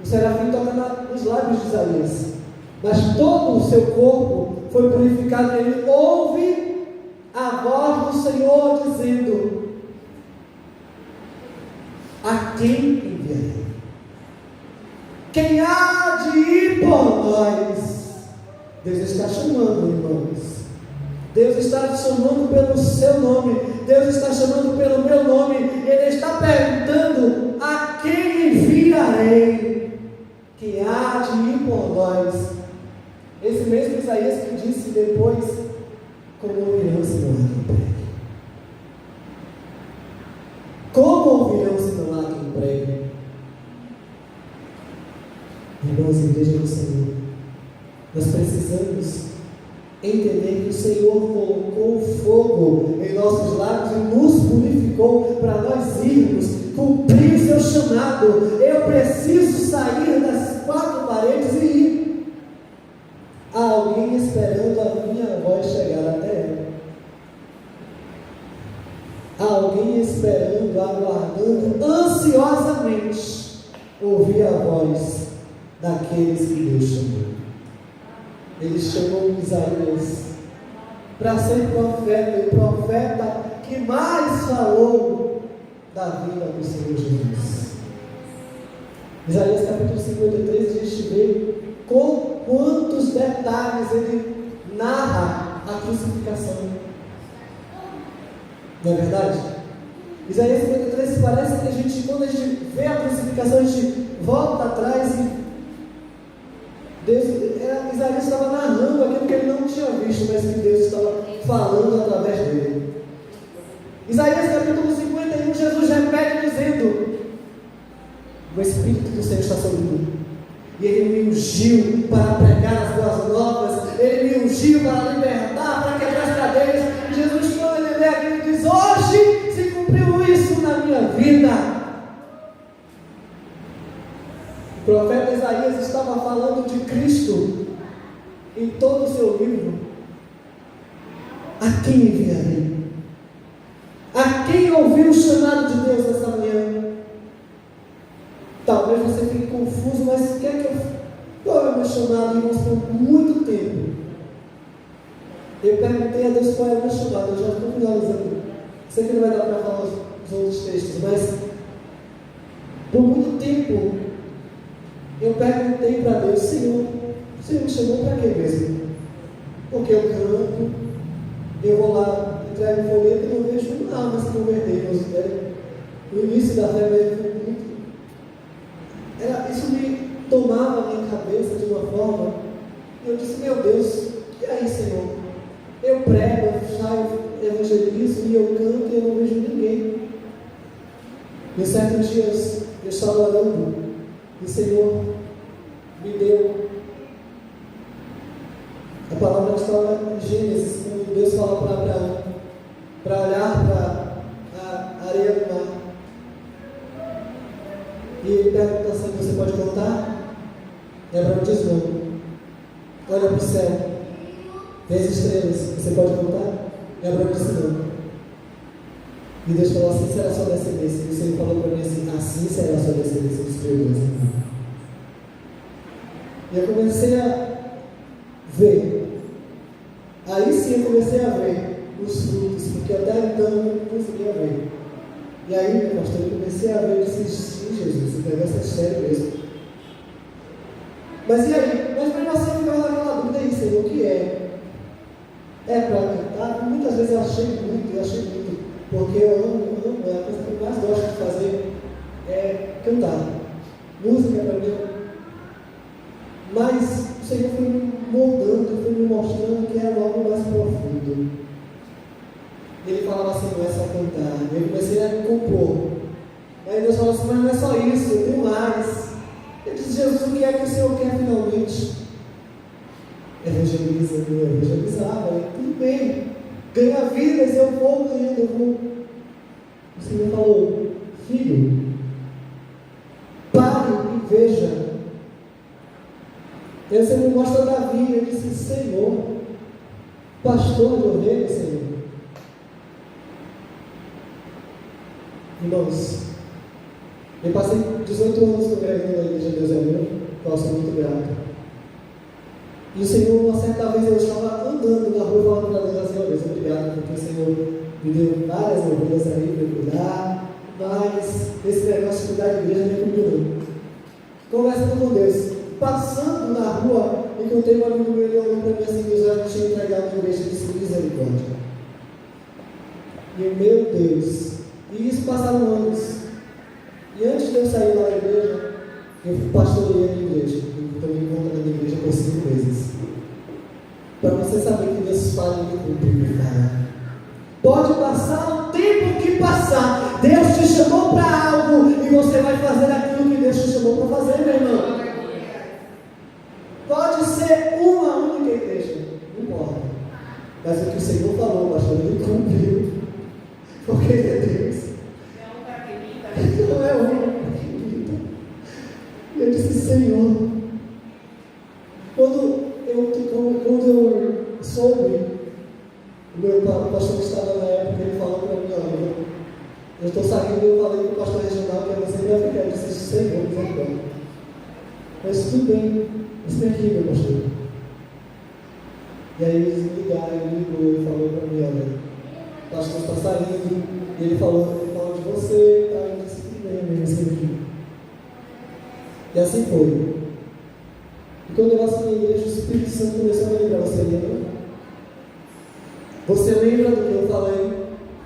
o serafim toca nos lábios de Isaías, mas todo o seu corpo foi purificado. Ele ouve a voz do Senhor dizendo: a quem enviarei? Quem há de ir por nós? Deus está chamando, irmãos. Deus está te chamando pelo seu nome. Deus está chamando pelo meu nome. Ele está perto irmãos, igreja do Senhor, nós precisamos entender que o Senhor colocou fogo em nossos lábios e nos purificou para nós irmos cumprir o seu chamado. Eu preciso sair das quatro paredes e ir. Há alguém esperando a minha voz chegar até ela. Há alguém esperando, aguardando ansiosamente ouvir a voz daqueles que Deus chamou. Ele chamou Isaías para ser profeta, o profeta que mais falou da vida do Senhor Jesus. Isaías capítulo 53, a gente vê com quantos detalhes ele narra a crucificação. Não é verdade? Isaías 53 parece que a gente, quando a gente vê a crucificação, a gente volta atrás e Isaías estava narrando aquilo que ele não tinha visto, mas que Deus estava falando através dele. Isaías capítulo 51, Jesus repete dizendo: o Espírito do Senhor está sobre mim, e Ele me ungiu para pregar as boas novas, Ele me ungiu para libertar, para quebrar as cadeias. E Jesus, quando ele lê aqui, ele diz: hoje se cumpriu isso na minha vida. O profeta Isaías estava falando de Cristo em todo o seu livro. A quem enviarei? A quem ouviu o chamado de Deus nessa manhã? Talvez você fique confuso, mas qual é o meu chamado, irmãos? Por muito tempo eu perguntei a Deus qual é o meu chamado. Eu já estou finalizando. Sei que não vai dar para falar os outros textos, mas por muito tempo eu perguntei para Deus: Senhor, o Senhor me chamou para quê mesmo? Porque eu canto, eu vou lá, entrego um folheto e não vejo almas se converter. No início da fé mesmo foi muito. Isso me tomava a minha cabeça de uma forma. Eu disse: meu Deus, e aí, Senhor? Eu prego, eu saio, evangelizo e eu canto e eu não vejo ninguém. E certos dias eu estava orando e o Senhor me deu a palavra que estava em Gênesis, quando Deus fala para Abraão para olhar para a areia do mar. E ele pergunta assim: você pode contar? E Abraão diz: não. Olha para o céu, vê as estrelas, você pode contar? E Abraão disse: não. E Deus falou: assim será a sua descendência. E o Senhor falou para mim assim: assim será a sua descendência. Eu disse: meu Deus. E eu comecei a ver. Aí sim eu comecei a ver os frutos, porque até então eu não conseguia ver. E aí, meu pastor, eu comecei a ver e disse: sim, Jesus, esse negócio é sério mesmo. Mas e aí? Mas mesmo assim eu ficava naquela dúvida: aí, Senhor, o que é? É para cantar? Muitas vezes eu achei muito, porque eu amo, é a coisa que eu mais gosto de fazer é cantar. Música para mim. Mas o Senhor foi me moldando, foi me mostrando que era algo mais profundo. Ele falava assim: não é só cantar. E eu comecei a compor. Aí Deus falou assim: mas não é só isso, eu tenho mais. Eu disse: Jesus, o que é que o Senhor quer finalmente? Evangeliza, eu evangelizava. Tudo bem, ganha vidas, eu vou ganhando, eu vou. O Senhor falou: filho, pare e veja. E aí você me mostra Davi. Eu disse: Senhor, pastor de ovelhas, Senhor. Irmãos, eu passei 18 anos congregando na igreja de Deus é meu, qual sou muito grato. E o Senhor, uma certa vez, eu estava andando na rua falando para Deus assim: ó Deus, obrigado, porque o Senhor me deu várias ovelhas aí para cuidar, mas esse negócio de cuidar de igreja não é comigo não. Conversando com Deus, passando na rua, encontrei um amigo meu, ele olhou para mim assim: Deus já tinha entregado a igreja, disse: misericórdia. E eu: meu Deus. E isso passaram anos. E antes de eu sair lá da igreja, eu pastoreei a minha igreja. Eu tomei conta da minha igreja por 5 meses. Para você saber que Deus fala e cumprir e fala. Pode passar o tempo que passar. Deus te chamou para algo e você vai fazer aquilo que Deus te chamou para fazer, meu irmão. Eu estou saindo e eu falei com o pastor regional que você vai ficar. Eu disse, Senhor, misericórdia. Mas tudo bem, isso aqui, meu pastor. E aí eles me ligaram, ele ligou e falou para mim, olha, o pastor está saindo, e ele falou de você, tá? Eu disse, tudo bem, eu recebi aqui. E assim foi. E quando eu assumi a igreja, o Espírito Santo começou a me lembrar, você lembra? Você lembra do que eu falei?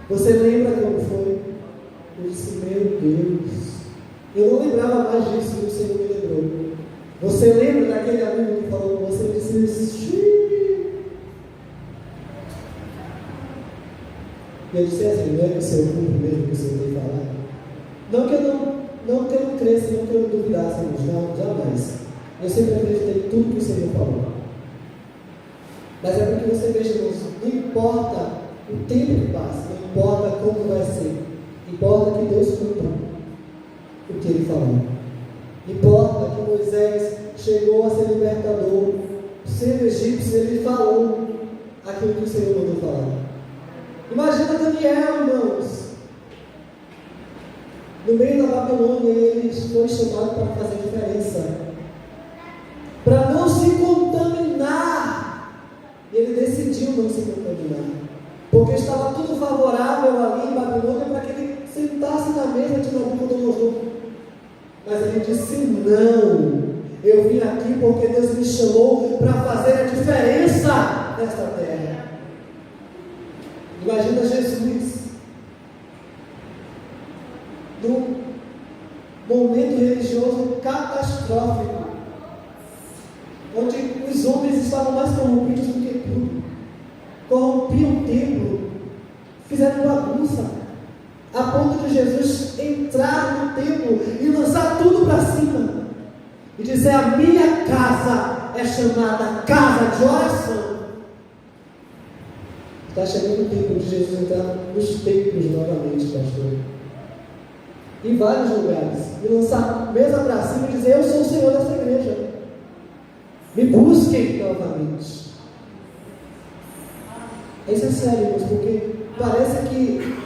Você lembra como foi? Eu disse, meu Deus, eu não lembrava mais disso, e o Senhor me lembrou. Você lembra daquele amigo que falou com você? Eu disse, xiii. E eu disse assim, não é que o Senhor cumpre mesmo o que o Senhor tem falado? Não que eu não cresça, não que eu não duvidasse, não, jamais. Eu sempre acreditei em tudo que o Senhor falou. Mas é porque você veja, irmãos, não importa o tempo que passa, não importa como vai ser, importa que Deus cumpra o que Ele falou. Importa que Moisés chegou a ser libertador, sendo egípcio, ele falou aquilo que o Senhor mandou falar. Imagina Daniel, irmãos, no meio da Babilônia, ele foi chamado para fazer diferença, para não se contaminar. E ele decidiu não se contaminar, porque estava tudo favorável ali em Babilônia para que ele sentasse na mesa de Nabucodonosor. Mas ele disse, não, eu vim aqui porque Deus me chamou para fazer a diferença nesta terra. Imagina Jesus, num momento religioso catastrófico, onde os homens estavam mais corrompidos do que tudo, corrompiam o templo, fizeram bagunça, a ponto de Jesus entrar no templo e lançar tudo para cima e dizer, a minha casa é chamada casa de oração. Está chegando o tempo de Jesus entrar nos templos novamente, pastor, em vários lugares, e lançar a mesa para cima e dizer, eu sou o Senhor dessa igreja, me busquem novamente. Isso é sério, irmãos, porque parece que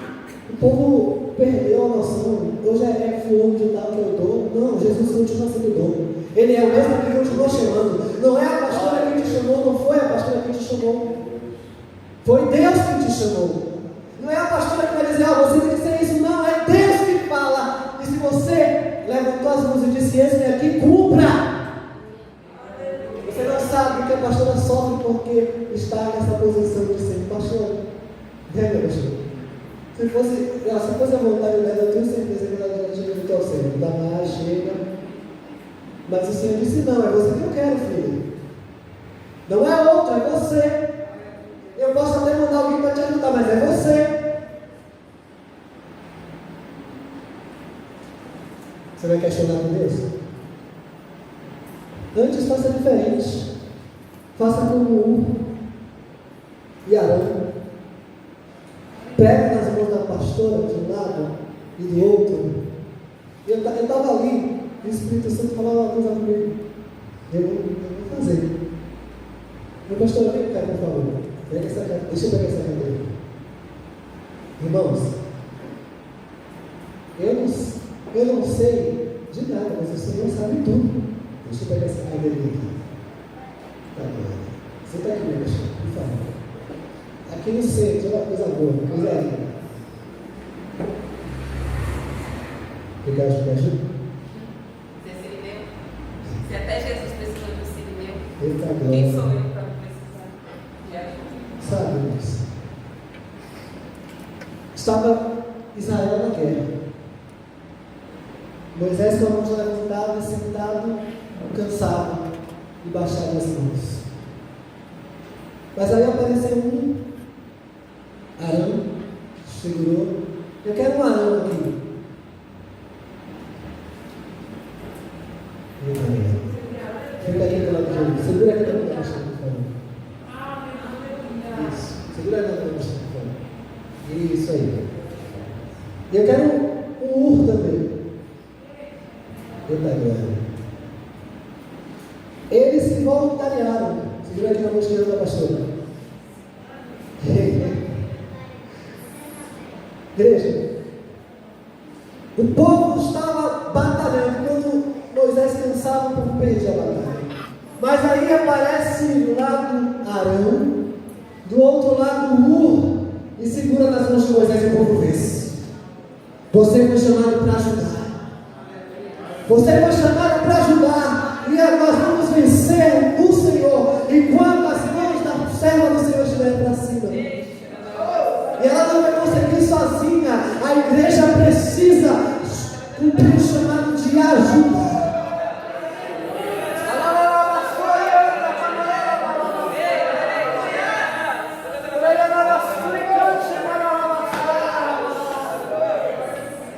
o povo perdeu a noção. Hoje é fulano de tal que eu dou. Não, Jesus continua sendo dom. Ele é o mesmo que continua chamando. Não é a pastora que te chamou, não foi a pastora que te chamou. Foi Deus que te chamou. Não é a pastora que vai dizer, você tem que ser isso. Não, é Deus que fala. E se você levantou as mãos e disse, esse aqui, cumpra. Você não sabe que a pastora sofre porque está nessa posição de ser pastor. Lembra, pastor? Se fosse a vontade dela, eu tenho certeza que ela já tinha dito ao Senhor, dá mais, chega. Mas o Senhor disse, não, é você que eu quero, filho. Não é outro, é você. Eu posso até mandar alguém para te ajudar, mas é você. Você vai questionar com Deus? Antes faça diferente. Faça como Ur e Arão. Pega nas mãos da pastora de um lado e do outro. Eu estava ali, e o Espírito Santo falava uma coisa comigo. Eu vou fazer. Meu pastor, vem cá, por favor. Deixa eu pegar essa cadeira. Irmãos, eu não sei de nada, mas o Senhor sabe tudo. Deixa eu pegar essa cadeira aqui. Tá bom. Você está aqui, meu pastor, por favor. Aqui no centro, olha uma coisa boa, coisa linda. Obrigado, me ajuda? Você Sirineu? Se até Jesus precisou de um Sirineu, Quem sou eu para precisar de ajuda? Sabe, irmãos? Estava Israel na guerra. Moisés com a mão levantada, sentado, cansado, e baixava as mãos. Mas aí apareceu Arão, segurou. Eu quero um Arão aqui. Fica aqui do lado de Jesus. Segura aqui do lado de Jesus, por favor. Isso. Segura aqui do lado de Jesus, por favor. Isso aí. E eu quero um Ur também. Eita glória. Eles se voluntariaram. Segura aqui na mão esquerda da pastora. Igreja, O povo estava batalhando. Quando Moisés cansava, o povo perdia a batalha. Mas aí aparece do lado Arão, do outro lado Ur, e segura nas mãos de Moisés e o povo vence. Você foi chamado para ajudar. Você foi chamado para ajudar. E nós vamos vencer no Senhor. E quando as mãos da serva do Senhor estiverem para cima, e ela não vai conseguir sozinha, a igreja precisa cumprir o chamado de ajuda.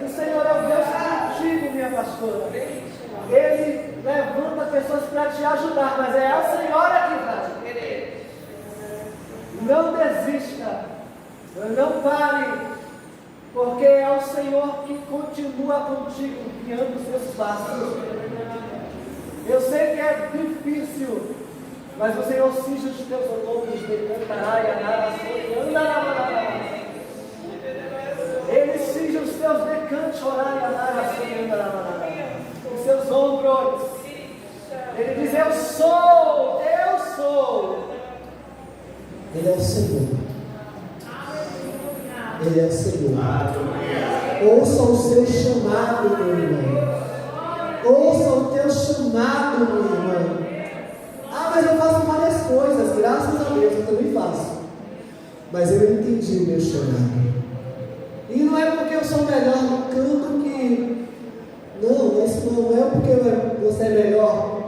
O Senhor é o Deus contigo, minha pastora. Ele levanta pessoas para te ajudar, mas é a Senhora que vai. Não desista. Não pare, porque é o Senhor que continua contigo, guiando os seus passos. Eu sei que é difícil, mas o Senhor cinge os teus lombos, Ele cinge os teus decantes, os seus ombros. Ele diz: eu sou. Ele é o Senhor. Ele é o Senhor. Ouça o seu chamado, meu irmão. Ouça o teu chamado, meu irmão. Ah, mas eu faço várias coisas. Graças a Deus, eu também faço. Mas eu entendi o meu chamado. E não é porque eu sou melhor no canto que... Não, isso não é porque você é melhor.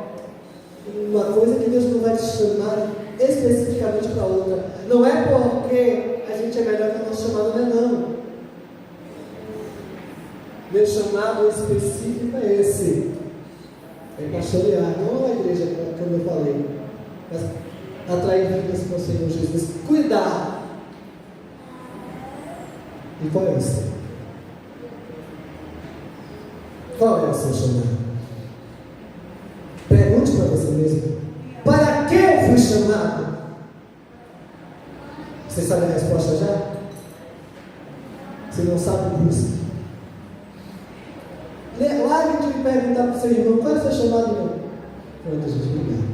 Uma coisa que Deus não vai te chamar especificamente para outra. Não é porque a gente é melhor que o nosso chamado, não é não. Meu chamado específico é esse. É pastorear, não a igreja, como eu falei. Mas atrair vidas para o Senhor Jesus. Cuidar. E qual é o seu? Qual é o seu chamado? Pergunte para você mesmo. Para que eu fui chamado? Você sabe a resposta já? Se não sabe, busque. Largue de perguntar para o seu irmão: qual é o seu chamado, irmão? Pronto, gente, obrigado.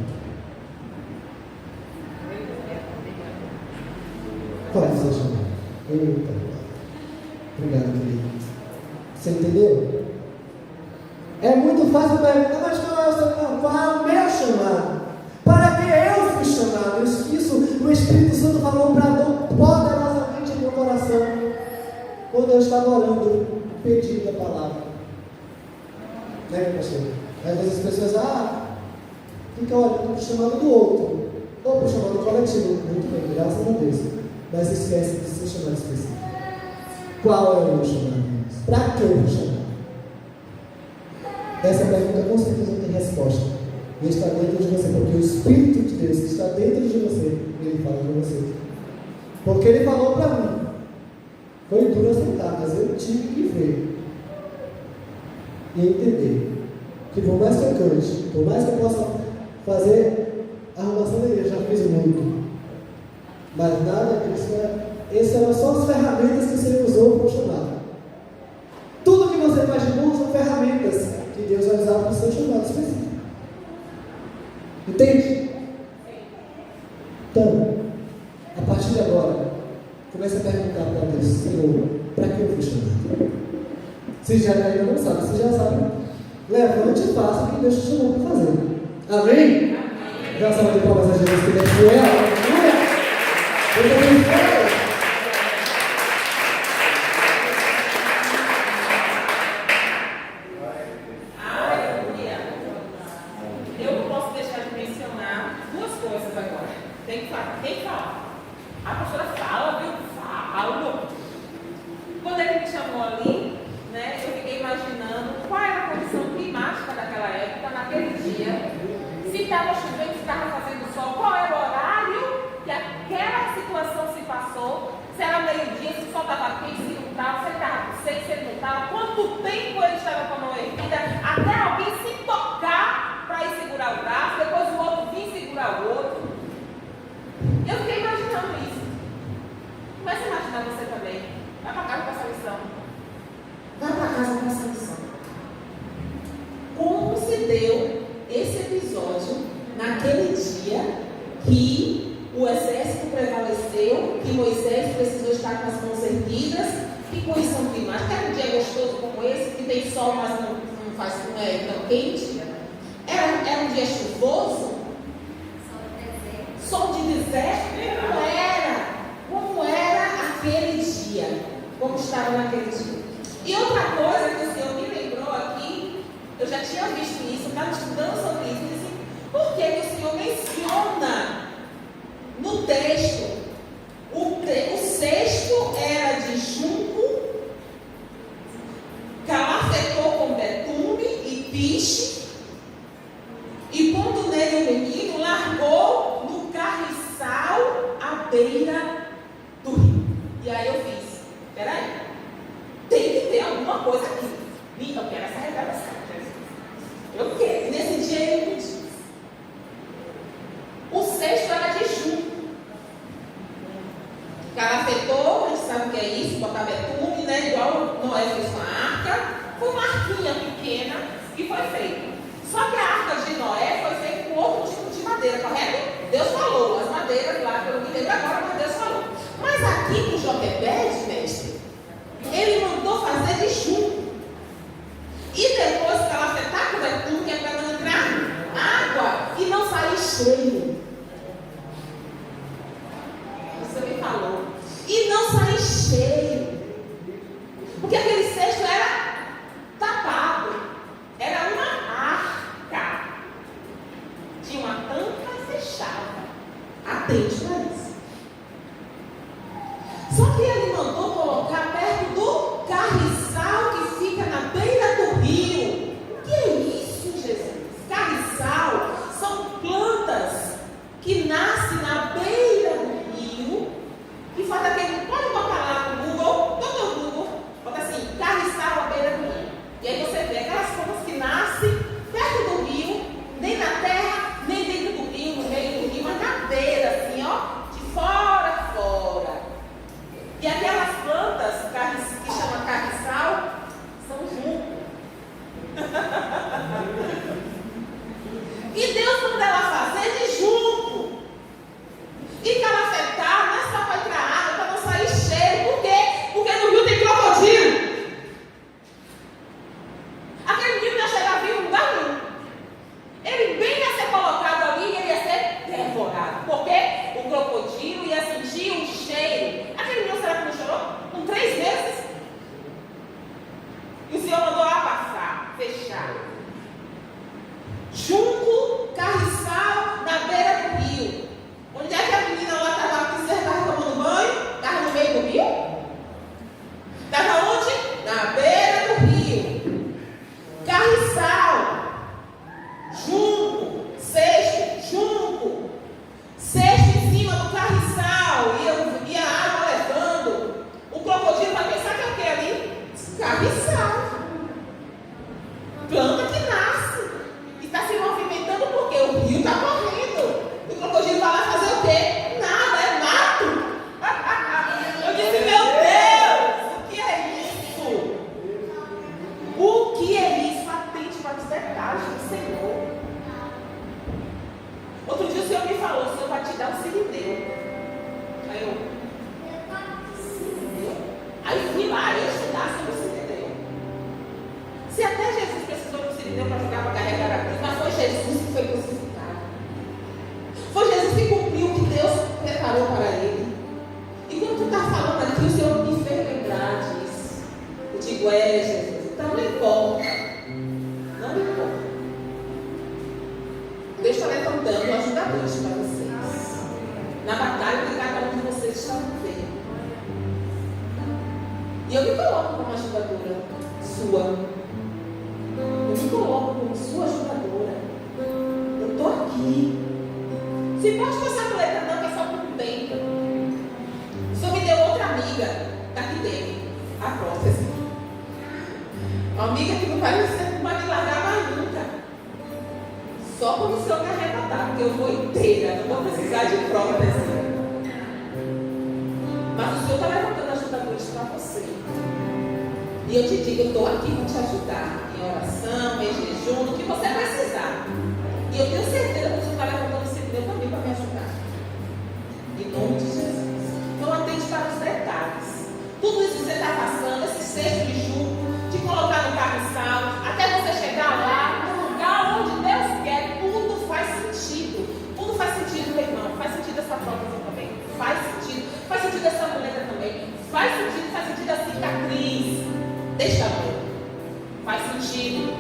Qual é o seu chamado? Eita, obrigado, querido. Você entendeu? É muito fácil perguntar: mas qual é o seu chamado? Qual é o meu chamado? Para que eu fui chamado? Isso o Espírito Santo falou para Adão poderosamente em meu coração, quando eu estava orando, pedindo a palavra. Né, pastor? Às vezes as pessoas fica olhando para o chamado do outro, ou para o chamado coletivo. Muito bem, graças a Deus. Mas esquece de ser chamado específico. Qual é o meu chamado? Para que eu fui chamado? Essa pergunta com certeza tem resposta. E está dentro de você, porque o Espírito de Deus que está dentro de você, Ele fala com você. Porque Ele falou para mim. Foi duro aceitar, mas eu tive que ver e entender que por mais que eu cante, por mais que eu possa fazer a arrumação da igreja, já fiz muito, mas nada disso essas eram só as ferramentas que o Senhor usou para o chamado. Tudo que você faz de bom são ferramentas que Deus vai usar para o seu chamado específico. Entende? Então, a partir de agora, comece a perguntar para Deus: Senhor, para que eu fui chamado? Se já ainda não sabe, se já sabe, levante e faça o que Deus te chamou para fazer. Amém? Dá uma salva de palmas a Jesus, que Ele é fiel. Aleluia! Deus é fiel. Aleluia! Eu não posso deixar de mencionar duas coisas agora. Tem que falar. A pastora fala, viu? Fala. Quando ele me chamou ali, né, eu fiquei imaginando qual era a condição climática daquela época, naquele dia. Se estava chovendo, se estava fazendo sol, qual era o horário que aquela situação se passou. Se era meio-dia, se o sol estava quente, se não estava, se ele estava seco, se ele não estava. Quanto tempo ele estava com a mão erguida, até alguém se tocar para ir segurar o braço, depois o outro vir segurar o outro. Eu fiquei imaginando isso. Comece a imaginar você também. Vai para casa com essa lição. Vai para casa com essa lição. tem sol, mas não é tão quente. Era um dia chuvoso. Sol de deserto. Como era aquele dia. Como estava naquele dia. E outra coisa que o Senhor me lembrou aqui, eu já tinha visto isso, eu estava estudando sobre isso, assim, por que o Senhor menciona no texto, o cesto era de junco, calafetou com betume e piche, e pondo nele o menino, largou no carriçal à beira do rio. E aí eu fiz, peraí, tem que ter alguma coisa aqui. Eu quero essa revelação. Eu quero. E nesse dia ele me diz. O cesto era de junco. Calafetou, a gente sabe o que é isso, botar betume, né? Igual Noé fez com a arca. Foi uma arquinha pequena e foi feito. Só que a arca de Noé foi feita com outro tipo de madeira, correto? Deus falou, as madeiras lá, que eu não me lembro agora, mas Deus falou. Mas aqui no Joquebede, mestre, ele mandou fazer de junco. E depois calafetar com o betume, que é para não entrar água e não sair cheio. Você me falou. E não sair cheio. Porque aquele cesto era tapado. Era uma arca. Tinha uma tampa fechada. Atente para isso. Só que ele mandou colocar perto do carriçal que fica na beira do rio. O que é isso, Jesus? Carriçal são plantas que nascem na beira do rio, que faz aquele. Pode botar lá no Google, todo o Google, bota assim, carriçal à beira do rio. E aí você vê aquelas plantas que nascem perto do rio, nem na terra, nem dentro do rio, no meio do rio, mas na beira, assim, ó, de fora a fora. E aquelas plantas que chama carriçal são junco. E Deus manda ela fazer de junco. E calafetar, não é só para entrar água, para não sair cheiro. Por quê? Porque no rio tem crocodilo. Aquele rio não ia chegar vivo em lugar nenhum. Ele bem ia ser colocado ali e ele ia ser devorado. Por quê? O crocodilo ia sentir um cheiro. Aquele menino, será que não chorou? Com 3 meses. E o Senhor mandou abafar, fechar. Junco, carriçal, na beira do rio. Onde é que a menina lá estava? Que você estava tomando banho? Estava no meio do rio? Estava onde? Na beira do rio. Carriçal, junco, cesto, junco. Cesto em cima do carriçal, e a água levando. O crocodilo vai pensar que é o que ali? Carriçal. Planta que nasce. E está se movimentando porque o rio está correndo. O crocodilo vai lá fazer o quê? Nada, é mato. Eu disse, meu Deus, o que é isso? O que é isso? Atente para os detalhes do Senhor. Outro dia o Senhor me falou, o Senhor vai te dar um sirineu. Aí eu, sirineu? Aí fui lá estudar sobre o sirineu. Se até Jesus precisou de um sirineu para jogar para carregar a cruz, mas foi Jesus que foi crucificado. Foi Jesus que cumpriu o que Deus preparou para ele. E quando tu está falando aqui, o Senhor me fez lembrar disso. Eu digo, Jesus, então não importa. Não importa. Deus está levantando ajudadores para vocês. Na batalha que cada um de vocês está vivendo. E eu me coloco como ajudadora sua. Eu me coloco como sua ajudadora. Eu estou aqui. Se pode passar por letra não, que é só por um tempo. O Senhor me deu outra amiga daqui dentro. A prófesa. Uma amiga que não vai me largar mais nunca. Só quando o Senhor me arrebatar, porque eu vou inteira, não vou precisar de prótese. Mas o Senhor está levantando ajudadores para você. E eu te digo, eu estou aqui para te ajudar. Em oração, em jejum, no que você precisar. E eu tenho certeza que o Senhor está levantando esse Deus também para me ajudar. Em nome de Jesus. Então atente para os detalhes. Tudo isso que você está passando, esse cesto de junco, de colocar no carro desse tamanho. Faz sentido.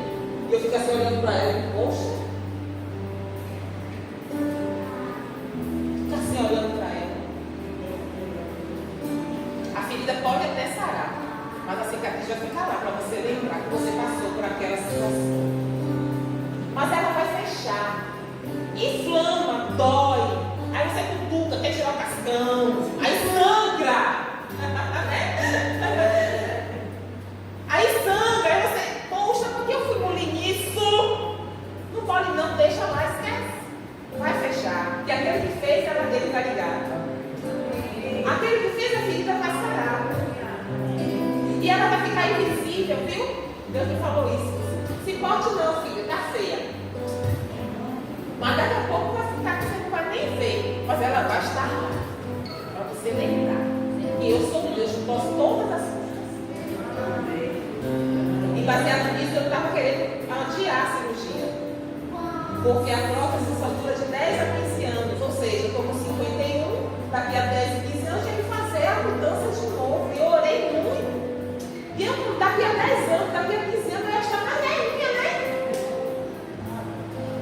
E eu fico assim olhando para ela, poxa. Fica assim olhando para ela. A ferida pode até sarar, mas a cicatriz vai ficar lá para você lembrar que você passou por aquela situação. Mas ela vai fechar. Inflama, dói. Aí você cutuca, quer tirar o cascão. Aí sangra. Aí sangra. Aí você, poxa, por que eu fui engolir nisso? Não pode não, deixa lá, esquece. Vai fechar. Porque aquele que fez, ele vai ligar. Aquele que fez a ferida vai sarar. E ela vai ficar invisível, viu? Deus me falou isso. Se porte não, filha, tá feia. Mas daqui a pouco vai ficar que você não vai nem ver. Mas ela vai estar lá. Para você lembrar. E eu sou Deus, que posso todas as coisas. E baseado nisso, eu estava querendo adiar a cirurgia. Porque a prótese só dura de 10 a 15 anos. Ou seja, eu estou com 51, daqui a 10 e 15 anos, eu tenho que fazer a mudança de novo. E eu orei muito. E eu, daqui a 10 anos, daqui a 15 anos, eu ia estar mais velhinha, né?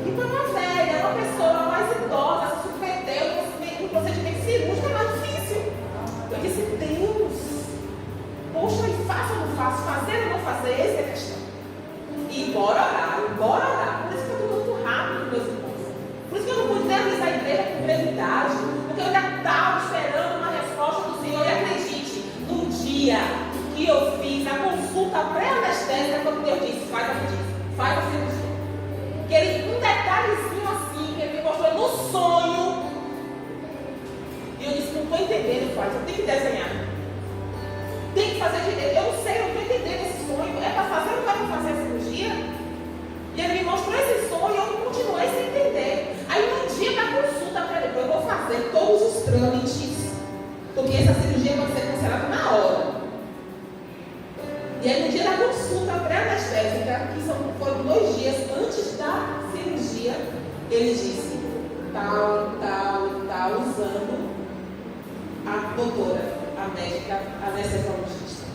E para uma velha, uma pessoa mais idosa, se submeteu um procedimento cirúrgico é mais difícil. Eu disse, Deus, poxa, e faço ou não faço? Fazer ou não fazer? Essa é a questão. E bora orar, bora orar. Por isso que eu estou muito rápido, meus irmãos. Por isso que eu não pude realizar a igreja com brevidade. Porque eu já estava esperando uma resposta do Senhor. E acredite, no dia que eu fiz a consulta pré-anestésica, quando Deus disse, faz a cirurgia. Que ele, um detalhezinho assim, que ele me mostrou no sonho. E eu disse, não estou entendendo, faz, eu tenho que desenhar. Tem que fazer direito. Eu não sei, eu não estou entendendo esse sonho. É para fazer ou não é para fazer a cirurgia? E ele me mostrou esse sonho e eu continuei sem entender. Aí no dia da consulta, eu vou fazer todos os trâmites. Porque essa cirurgia pode ser cancelada na hora. E aí no dia da consulta pré-anestésica, que foram 2 dias antes da cirurgia, ele disse, tal, usando a doutora, a médica, a anestesiologista.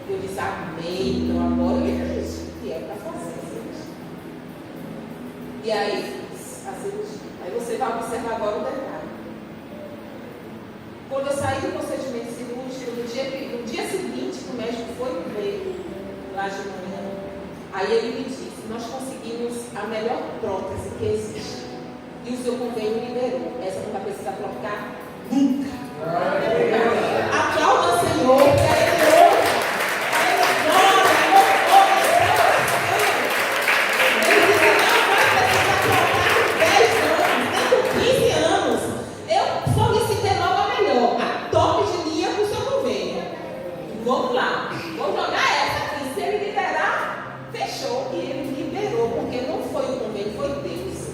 Eu disse, amém, então agora eu acredito que é para fazer a cirurgia. E aí fiz a cirurgia. Aí você vai observar agora o detalhe. Quando eu saí do procedimento cirúrgico, no dia seguinte que o médico foi ver lá de manhã, aí ele me disse, nós conseguimos a melhor prótese que existe. E o seu convênio liberou. Essa não vai precisar trocar nunca. Aplauda o Senhor. Vamos lá, vou jogar essa aqui. Se ele liberar, fechou. E ele liberou, porque não foi o convênio, foi Deus.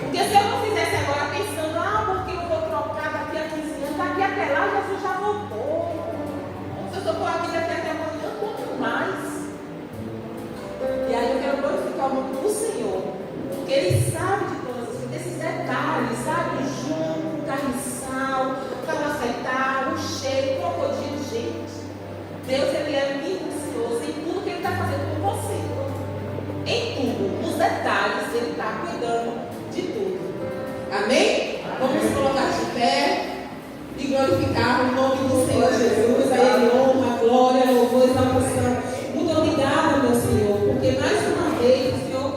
Porque se eu não fizesse agora pensando, porque eu vou trocar daqui a 15 anos, daqui até lá Jesus já voltou. Se eu estou aqui daqui até amanhã, quanto mais. E aí eu quero glorificar o nome do Senhor, porque Ele sabe de todas as coisas, desses detalhes, sabe? O junco, o carriçal, o calafetar, o cheiro, o crocodilo, gente. Deus, Ele é minucioso em tudo que Ele está fazendo com você. Em tudo, nos detalhes, Ele está cuidando de tudo. Amém? Vamos colocar de pé e glorificar o nome do Senhor Jesus. A Ele honra, glória, louvor e exaltação. Muito obrigada, meu Senhor, porque mais uma vez o Senhor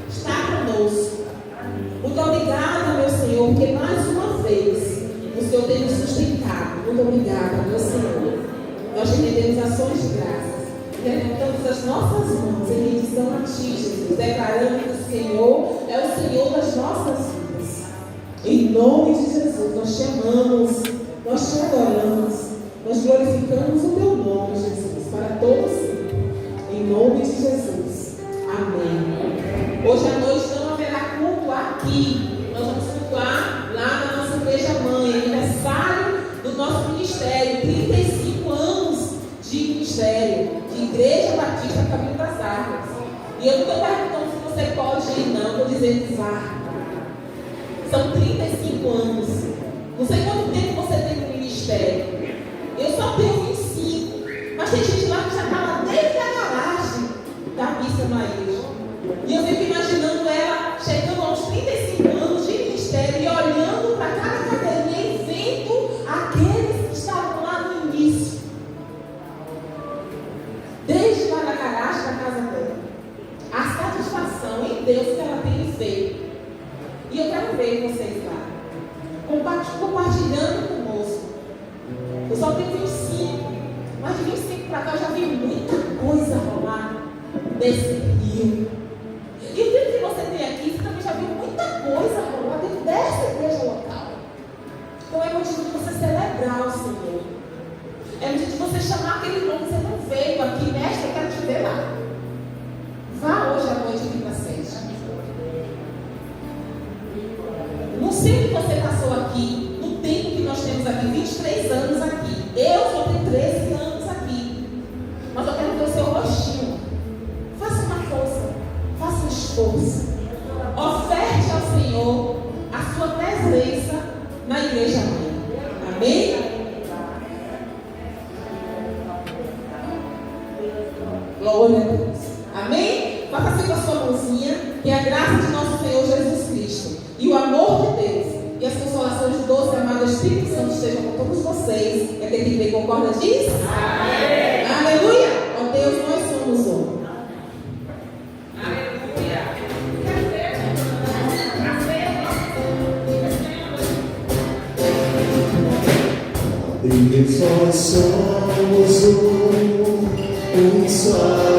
está conosco. Muito obrigada, meu Senhor, porque mais uma vez o Senhor tem nos sustentado. Muito obrigada, meu Senhor. Nós te rendemos ações de graças. Levantamos as nossas mãos em rendição a Ti, Jesus, declarando que o Senhor é o Senhor das nossas vidas. Em nome de Jesus, nós te amamos, nós te adoramos, nós glorificamos o Teu nome, Jesus, para todos sempre. Em nome de Jesus. Amém. Hoje à noite não haverá culto aqui. Nós vamos cultuar lá na nossa igreja mãe, aniversário do nosso ministério, 35 anos de ministério, de Igreja Batista Caminho das Árvores. E eu não estou perguntando se você pode ir, não, estou dizendo vá. São 35 anos. Não sei quanto tempo você tem no ministério. Eu só tenho 25. Mas tem gente lá que já está lá desde a garagem. Deus que ela tem feito. E eu quero ver vocês lá, compartilhando conosco. Eu só tenho 25, mas de 25 para cá eu já vi muita coisa rolar desse rio. E o que você tem aqui, você também já viu muita coisa rolar dentro dessa igreja local. Então é motivo de você celebrar o Senhor. É motivo de você chamar aquele irmão que você não veio aqui, mestre, eu quero te ver lá. Vá hoje à noite aqui para 6. Não sei o que você passou aqui, no tempo que nós temos aqui, 23 anos aqui. Eu só tenho 13 anos aqui. Mas eu quero ver o seu rostinho. Faça uma força, faça um esforço. Oferte ao Senhor a sua presença na igreja mãe. Amém? Glória a Deus. Amém? Faça assim com a sua mãozinha, que a graça de nosso Senhor Jesus Cristo e o amor de Deus e as consolações do doce e amado Espírito Santo estejam com todos vocês. E aquele que vem concorda diz? Amém. Aleluia. Ó Deus, nós somos um. E nós somos um só.